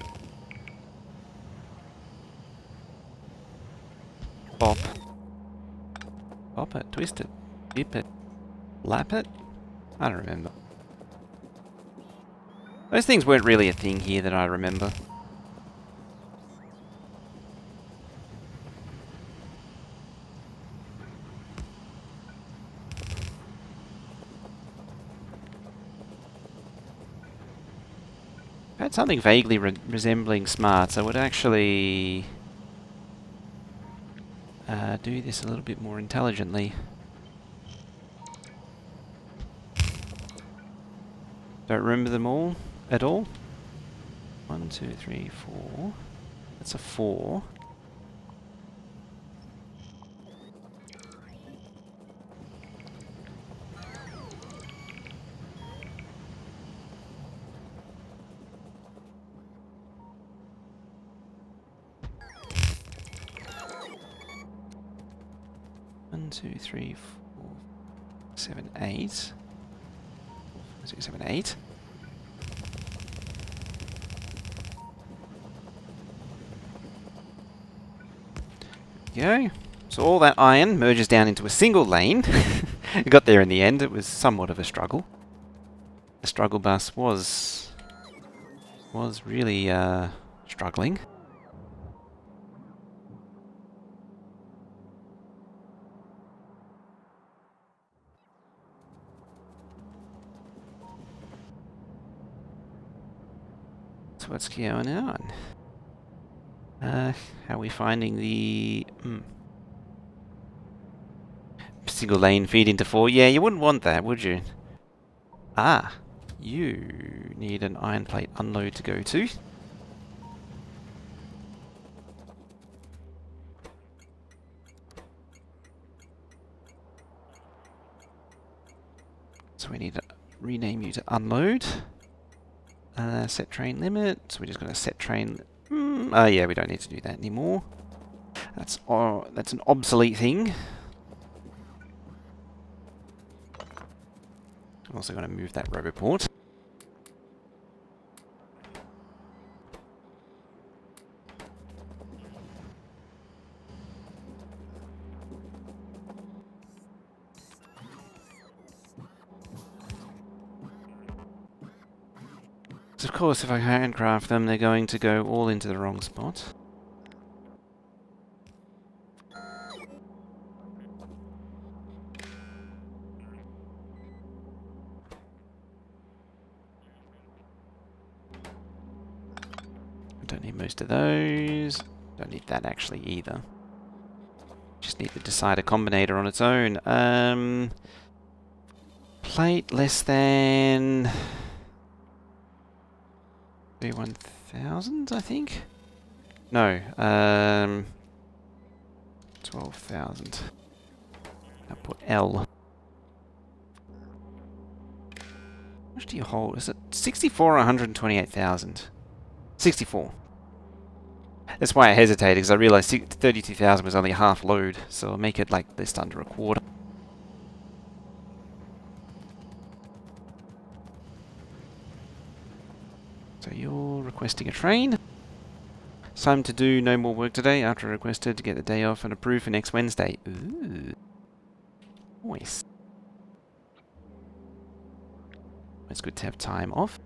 Bop. Bop it, twist it, dip it, lap it? I don't remember. Those things weren't really a thing here that I remember. If I had something vaguely resembling smarts, I would actually do this a little bit more intelligently. Don't remember them all at all. 1, 2, 3, 4. That's a 4. One, 2, 3, 4, 7, 8. 6, 7, 8. Go. So all that iron merges down into a single lane. It got there in the end. It was somewhat of a struggle. The struggle bus was really struggling. So what's going on? How are we finding the single lane feed into 4? Yeah, you wouldn't want that, would you? Ah, you need an iron plate unload to go to. So we need to rename you to unload. Set train limit. So we're just going to set train. Oh yeah, we don't need to do that anymore. That's an obsolete thing. I'm also going to move that roboport. So of course, if I handcraft them, they're going to go all into the wrong spot. I don't need most of those. Don't need that actually either. Just need the decider combinator on its own. Plate less than 31,000, I think. No, 12,000. I'll put L. How much do you hold? Is it 64 or 128,000? 64. That's why I hesitated, because I realised 32,000 was only half load, so I'll make it like just under a quarter. So you're requesting a train. Time to do no more work today after I requested to get the day off and approved for next Wednesday. Ooh. Nice. It's good to have time off.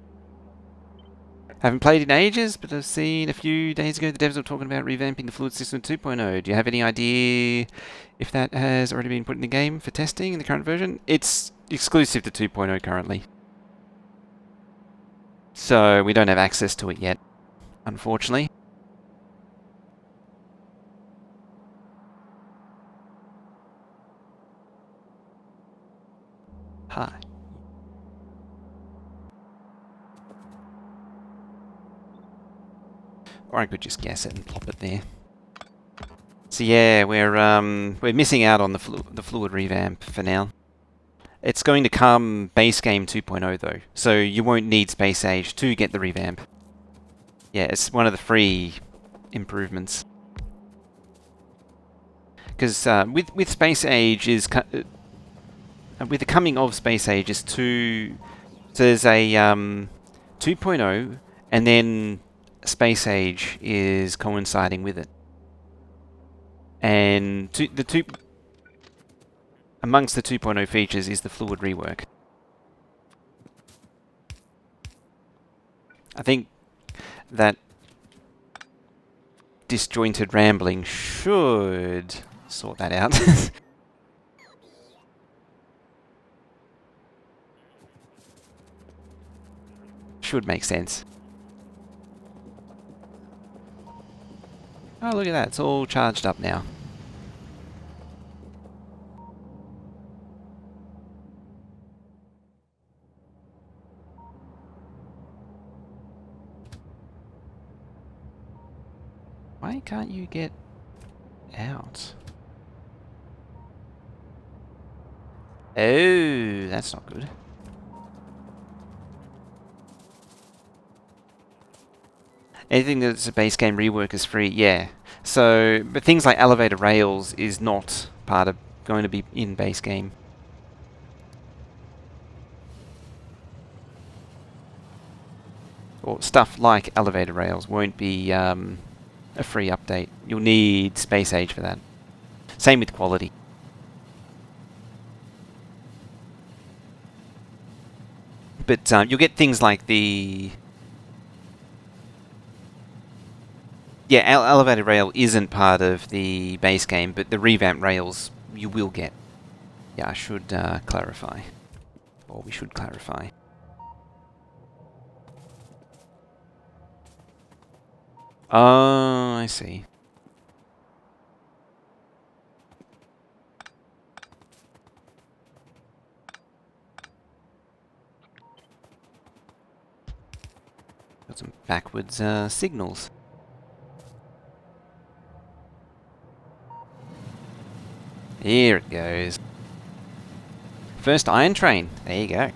Haven't played in ages, but I've seen a few days ago the devs were talking about revamping the fluid system 2.0. Do you have any idea if that has already been put in the game for testing in the current version? It's exclusive to 2.0 currently. So we don't have access to it yet, unfortunately. Hi. Or I could just guess it and plop it there. So yeah, we're missing out on the fluid revamp for now. It's going to come base game 2.0 though, so you won't need Space Age to get the revamp. Yeah, it's one of the free improvements. Because with Space Age is with the coming of Space Age is two. So there's a 2.0, and then Space Age is coinciding with it. And amongst the 2.0 features is the fluid rework. I think that disjointed rambling should sort that out. Should make sense. Oh, look at that. It's all charged up now. Why can't you get out? Oh, that's not good. Anything that's a base game rework is free, yeah. So, but things like elevator rails is not part of going to be in base game. Or stuff like elevator rails won't be a free update. You'll need Space Age for that. Same with quality. But you'll get things like the... Yeah, elevator rail isn't part of the base game, but the revamp rails you will get. Yeah, I should clarify. Or we should clarify. Oh, I see. Got some backwards signals. Here it goes. First iron train. There you go.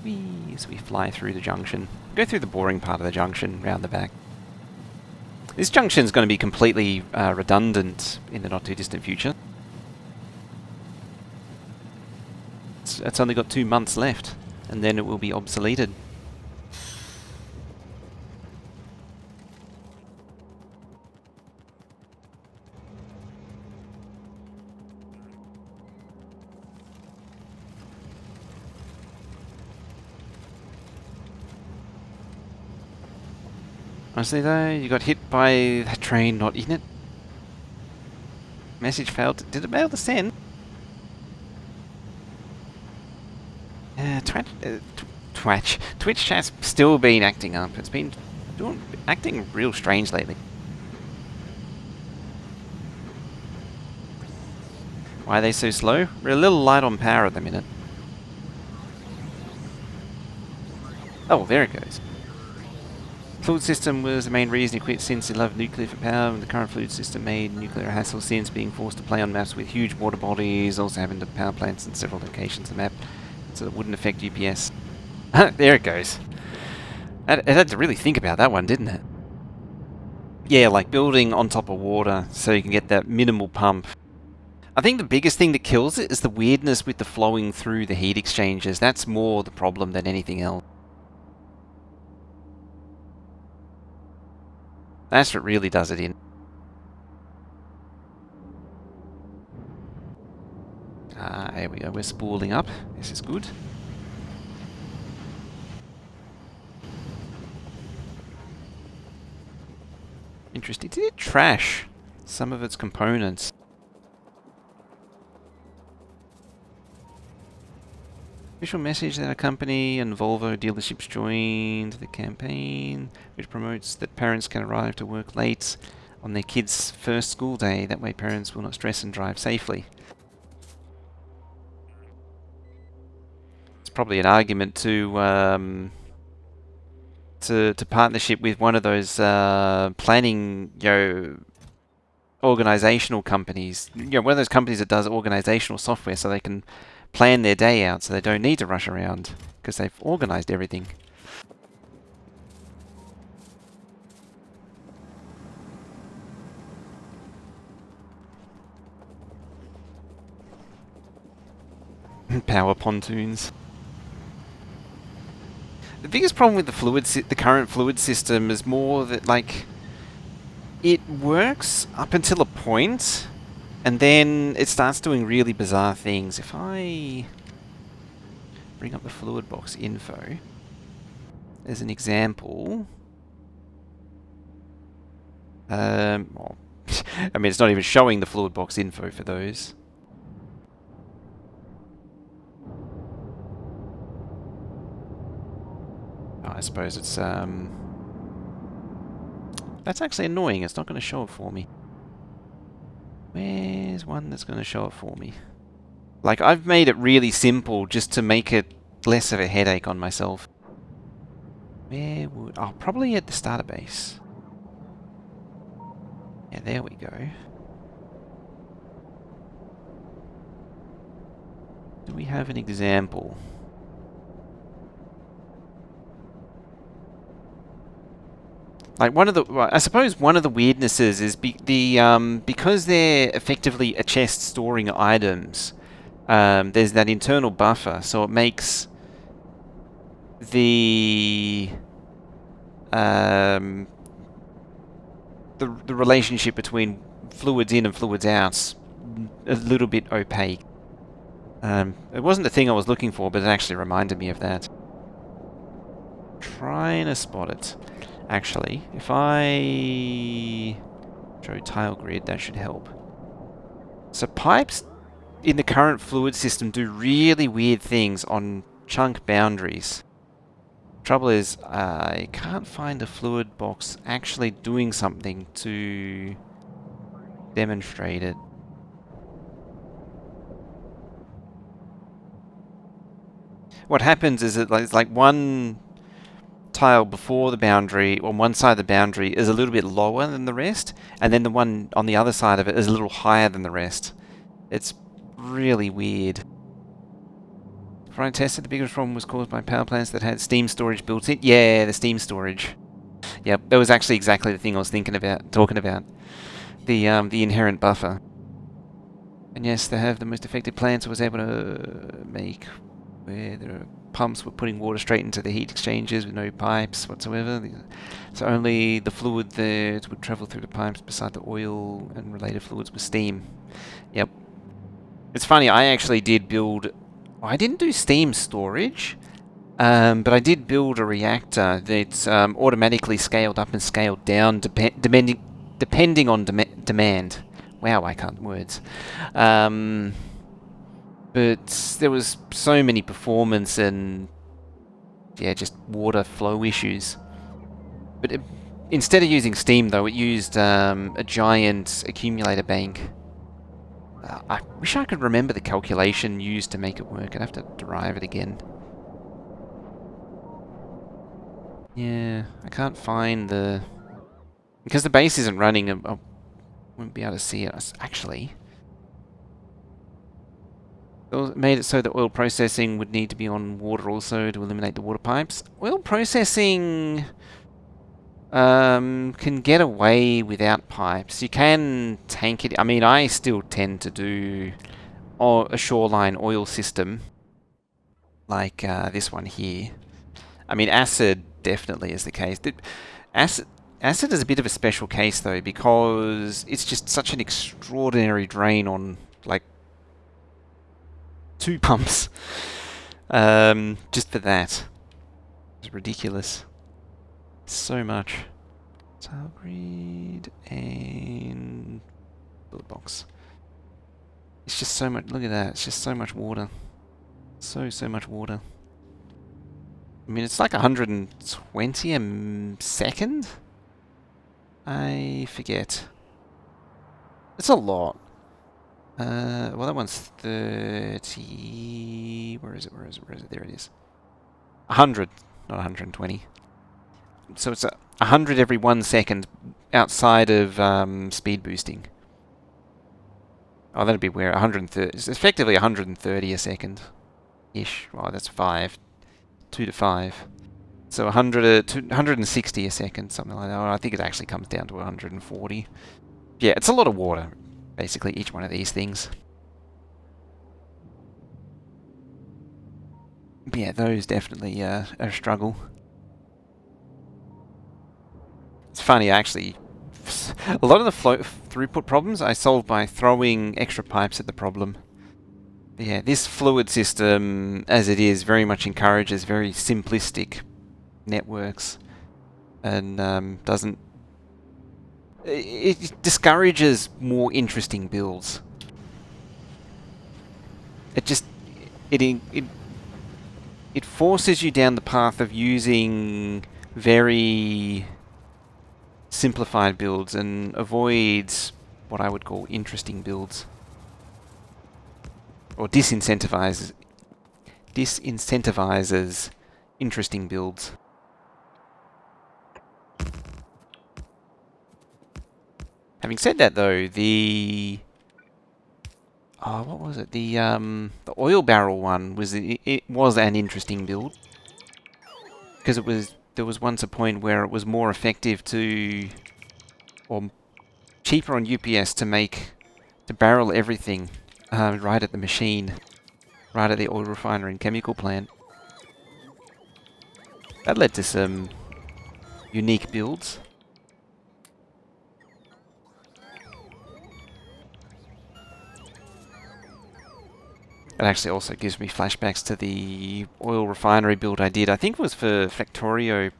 Whee, as we fly through the junction. Go through the boring part of the junction, round the back. This junction's going to be completely redundant in the not too distant future. It's only got 2 months left, and then it will be obsoleted. Honestly though, you got hit by that train not in it. Message failed. Did it fail to send? Twitch chat's still been acting up. It's been acting real strange lately. Why are they so slow? We're a little light on power at the minute. Oh, there it goes. Fluid system was the main reason he quit since he loved nuclear for power. The current fluid system made nuclear a hassle since being forced to play on maps with huge water bodies, also having the power plants in several locations on the map, so it wouldn't affect UPS. There it goes. It had to really think about that one, didn't it? Yeah, like building on top of water so you can get that minimal pump. I think the biggest thing that kills it is the weirdness with the flowing through the heat exchangers. That's more the problem than anything else. That's what really does it in. Here we go, we're spooling up. This is good. Interesting. Did it trash some of its components? Official message that a company and Volvo dealerships joined the campaign, which promotes that parents can arrive to work late on their kids' first school day. That way parents will not stress and drive safely. probably an argument to partnership with one of those planning, organizational companies. One of those companies that does organizational software, so they can plan their day out, so they don't need to rush around because they've organized everything. Power pontoons. The biggest problem with the current fluid system is more that, like, it works up until a point, and then it starts doing really bizarre things. If I bring up the fluid box info, as an example, well, I mean, it's not even showing the fluid box info for those. Oh, I suppose it's, that's actually annoying. It's not going to show it for me. Where's one that's going to show it for me? Like, I've made it really simple just to make it less of a headache on myself. Where would... Oh, probably at the starter base. Yeah, there we go. Do we have an example? Like, I suppose one of the weirdnesses is because they're effectively a chest storing items, there's that internal buffer, so it makes the the relationship between fluids in and fluids out a little bit opaque. It wasn't the thing I was looking for, but it actually reminded me of that. Trying to spot it. Actually, if I show tile grid, that should help. So pipes in the current fluid system do really weird things on chunk boundaries. Trouble is, I can't find a fluid box actually doing something to demonstrate it. What happens is it's like one tile before the boundary, on one side of the boundary, is a little bit lower than the rest, and then the one on the other side of it is a little higher than the rest. It's really weird. When I tested, the biggest problem was caused by power plants that had steam storage built in. Yeah, the steam storage. Yep, that was actually exactly the thing I was talking about. The inherent buffer. And yes, they have the most effective plants I was able to make, where the pumps were putting water straight into the heat exchangers with no pipes whatsoever. So only the fluid that would travel through the pipes beside the oil and related fluids was steam. Yep. It's funny, I actually did build... I didn't do steam storage, but I did build a reactor that's automatically scaled up and scaled down depending on demand. Wow, I can't words. But there was so many performance and, yeah, just water flow issues. But instead of using steam, though, it used a giant accumulator bank. I wish I could remember the calculation used to make it work. I'd have to derive it again. Yeah, I can't find the... Because the base isn't running, I won't be able to see it. Actually... It made it so that oil processing would need to be on water also to eliminate the water pipes. Oil processing can get away without pipes. You can tank it. I mean, I still tend to do a shoreline oil system like this one here. I mean, acid definitely is the case. Acid is a bit of a special case though, because it's just such an extraordinary drain on, like, 2 pumps. Just for that. It's ridiculous. So much. Tile grid and fluid box. It's just so much. Look at that. It's just so much water. So much water. I mean, it's like 120 a second? I forget. It's a lot. Well, that one's 30... Where is is it? Where is it? Where is it? There it is. 100, not 120. So it's 100 every 1 second outside of speed boosting. Oh, that'd be where 130. It's effectively 130 a second ish. Well, that's 5. 2 to 5. So 160 a second, something like that. Or I think it actually comes down to 140. Yeah, it's a lot of water, basically, each one of these things. But yeah, those definitely are a struggle. It's funny, actually. A lot of the flow throughput problems I solved by throwing extra pipes at the problem. But yeah, this fluid system, as it is, very much encourages very simplistic networks and doesn't... It discourages more interesting builds. It just... It forces you down the path of using very simplified builds and avoids what I would call interesting builds. Or disincentivizes interesting builds. Having said that though, what was it? The oil barrel one was it was an interesting build because there was once a point where it was more effective or cheaper on UPS to barrel everything right at the machine, right at the oil refinery and chemical plant. That led to some unique builds. It actually also gives me flashbacks to the oil refinery build I did. I think it was for Factorio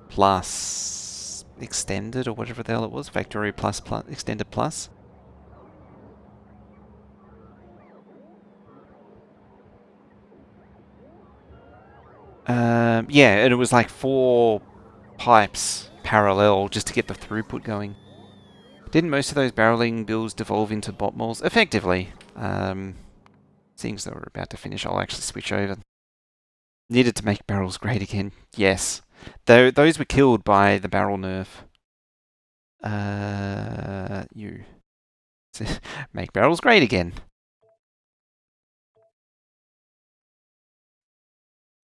Plus Extended or whatever the hell it was. Factorio Plus Extended Plus. Yeah, and it was like 4 pipes parallel just to get the throughput going. Didn't most of those barreling builds devolve into bot moles? Effectively. Things that were about to finish, I'll actually switch over. Needed to make barrels great again. Yes. Those were killed by the barrel nerf. You. Make barrels great again.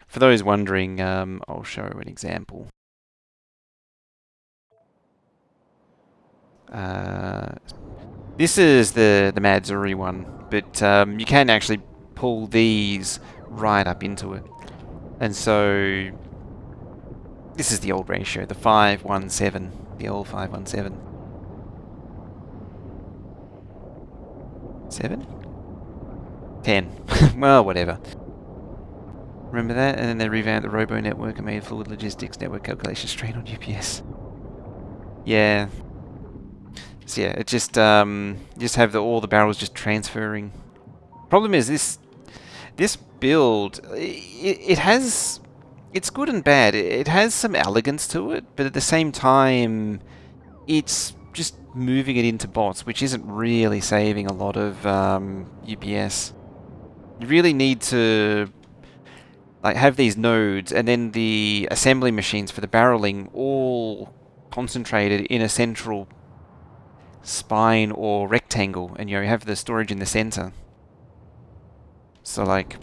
For those wondering, I'll show an example. This is the Madzuri one, but you can actually pull these right up into it. And so this is the old ratio, the 517, the old 517. 7? 10. Well, whatever. Remember that? And then they revamped the Robo network and made fluid logistics network calculation straight on UPS. Yeah. So yeah, it just have all the barrels just transferring. Problem is this build, it's good and bad. It has some elegance to it, but at the same time, it's just moving it into bots, which isn't really saving a lot of UPS. You really need to like have these nodes and then the assembly machines for the barreling all concentrated in a central spine or rectangle, and you have the storage in the center. So like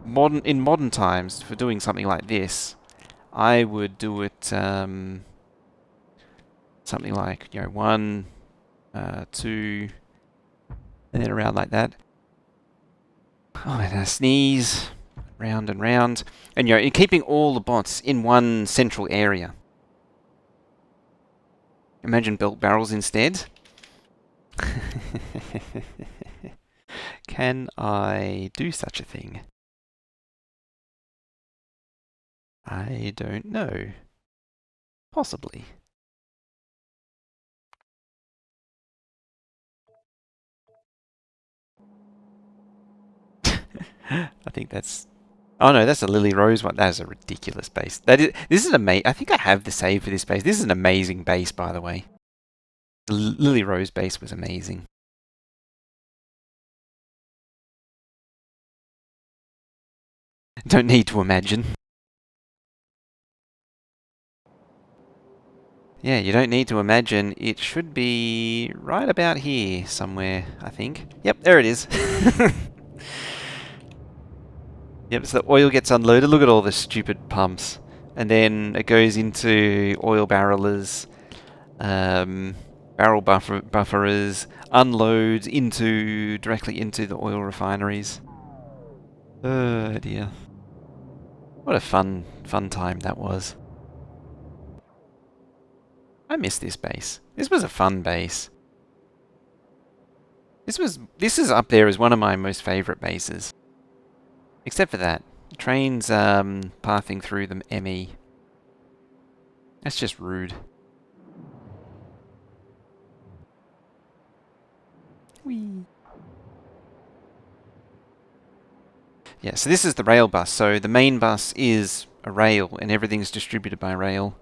in modern times, for doing something like this, I would do it something like 1, 2, and then around like that. Oh, and a sneeze, round and round, and you're keeping all the bots in one central area. Imagine belt barrels instead. Can I do such a thing? I don't know. Possibly. I think that's... Oh no, that's a Lily Rose one. That is a ridiculous base. This is amazing. I think I have the save for this base. This is an amazing base, by the way. The Lily Rose base was amazing. Don't need to imagine. Yeah, you don't need to imagine. It should be right about here somewhere, I think. Yep, there it is. Yep, so the oil gets unloaded. Look at all the stupid pumps. And then it goes into oil barrelers, barrel bufferers, unloads directly into the oil refineries. Oh dear. What a fun time that was. I miss this base. This was a fun base. This is up there as one of my most favourite bases. Except for that. Trains pathing through the ME. That's just rude. Whee. Yeah, so this is the rail bus. So the main bus is a rail and everything's distributed by rail.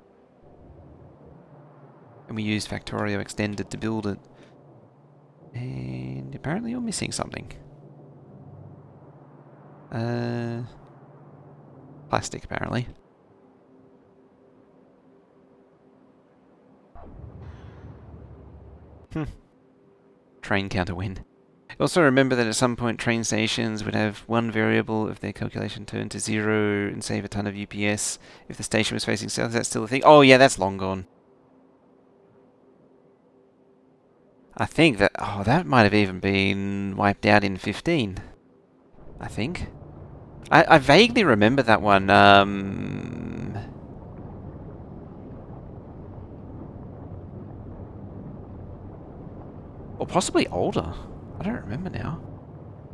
And we use Factorio Extended to build it. And apparently you're missing something. Plastic, apparently. Train counter win. Also remember that at some point train stations would have one variable if their calculation turned to 0 and save a ton of UPS. If the station was facing south, is that still a thing? Oh yeah, that's long gone. I think that, that might have even been wiped out in 15. I think. I vaguely remember that one. Or possibly older. I don't remember now.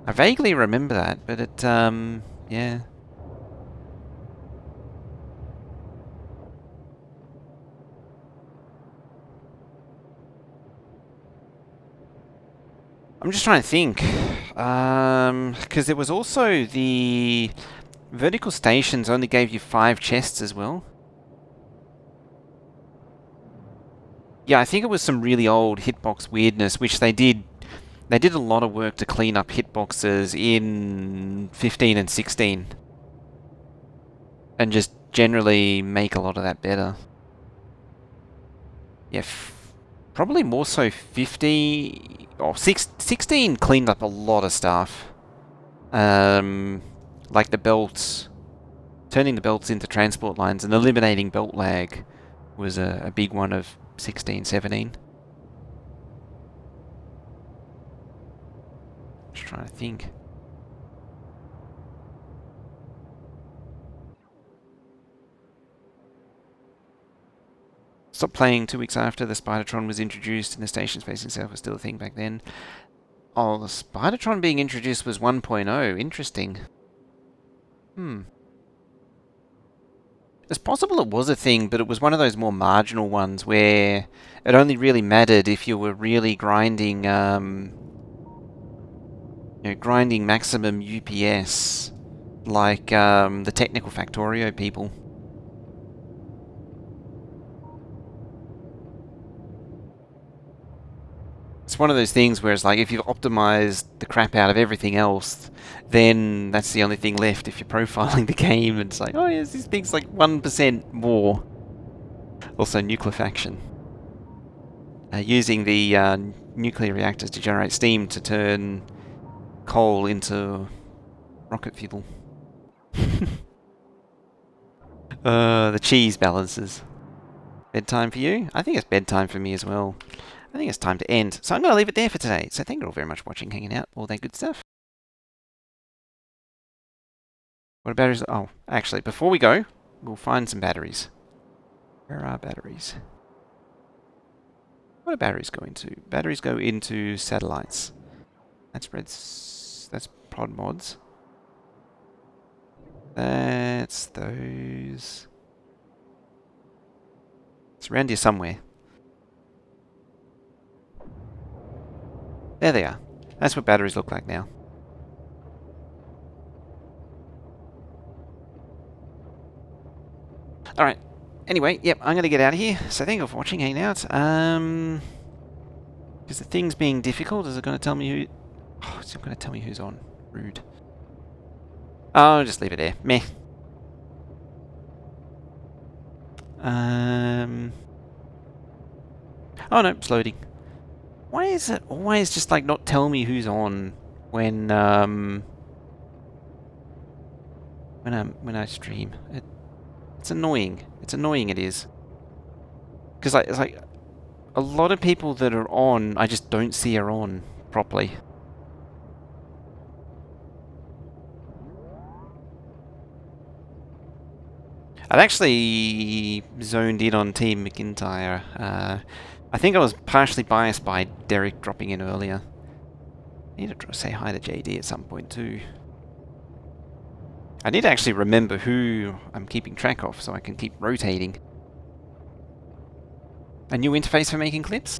I vaguely remember that, but it, yeah. I'm just trying to think. Because there was also the vertical stations only gave you 5 chests as well. Yeah, I think it was some really old hitbox weirdness, which they did. They did a lot of work to clean up hitboxes in 15 and 16. And just generally make a lot of that better. Yeah, probably more so 50... or 16 cleaned up a lot of stuff. Like the belts. Turning the belts into transport lines and eliminating belt lag was a big one of 16, 17. Just trying to think. Stopped playing 2 weeks after the Spidertron was introduced and the stations facing south was still a thing back then. Oh, the Spidertron being introduced was 1.0. Interesting. It's possible it was a thing, but it was one of those more marginal ones where it only really mattered if you were really grinding, grinding maximum UPS, like the technical Factorio people. It's one of those things where it's like, if you've optimized the crap out of everything else, then that's the only thing left if you're profiling the game, and it's like, oh yes, this thing's like 1% more. Also, nuclefaction. Using the nuclear reactors to generate steam to turn coal into rocket fuel. The cheese balances. Bedtime for you? I think it's bedtime for me as well. I think it's time to end. So I'm going to leave it there for today. So thank you all very much for watching, hanging out, all that good stuff. What are batteries? Oh, actually, before we go, we'll find some batteries. Where are batteries? What do batteries go into? Batteries go into satellites. That's pod mods. That's those. It's around here somewhere. There they are. That's what batteries look like now. Alright. Anyway, yep, I'm going to get out of here. So thank you for watching, hanging out. Is the things being difficult? Is it going to tell me who... Oh, it's not going to tell me who's on. Rude. I'll just leave it there. Meh. Oh no, it's loading. Why is it always just like not tell me who's on when when I stream? It's annoying. It's annoying. It is. Because it's like a lot of people that are on, I just don't see are on properly. I've actually zoned in on Team McIntyre. I think I was partially biased by Derek dropping in earlier. I need to say hi to JD at some point too. I need to actually remember who I'm keeping track of so I can keep rotating. A new interface for making clips?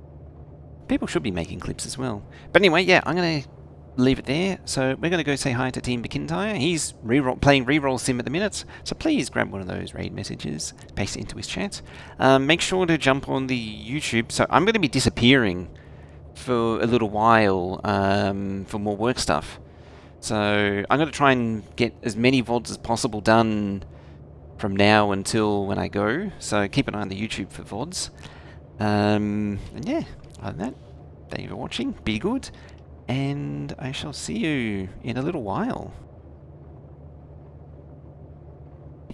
People should be making clips as well. But anyway, yeah, I'm going to leave it there. So we're going to go say hi to Team McIntyre. He's playing reroll sim at the minute, so please grab one of those raid messages, paste it into his chat. Make sure to jump on the YouTube. So I'm going to be disappearing for a little while for more work stuff. So I'm going to try and get as many VODs as possible done from now until when I go. So keep an eye on the YouTube for VODs. And yeah, other than that, thank you for watching, be good, and I shall see you in a little while.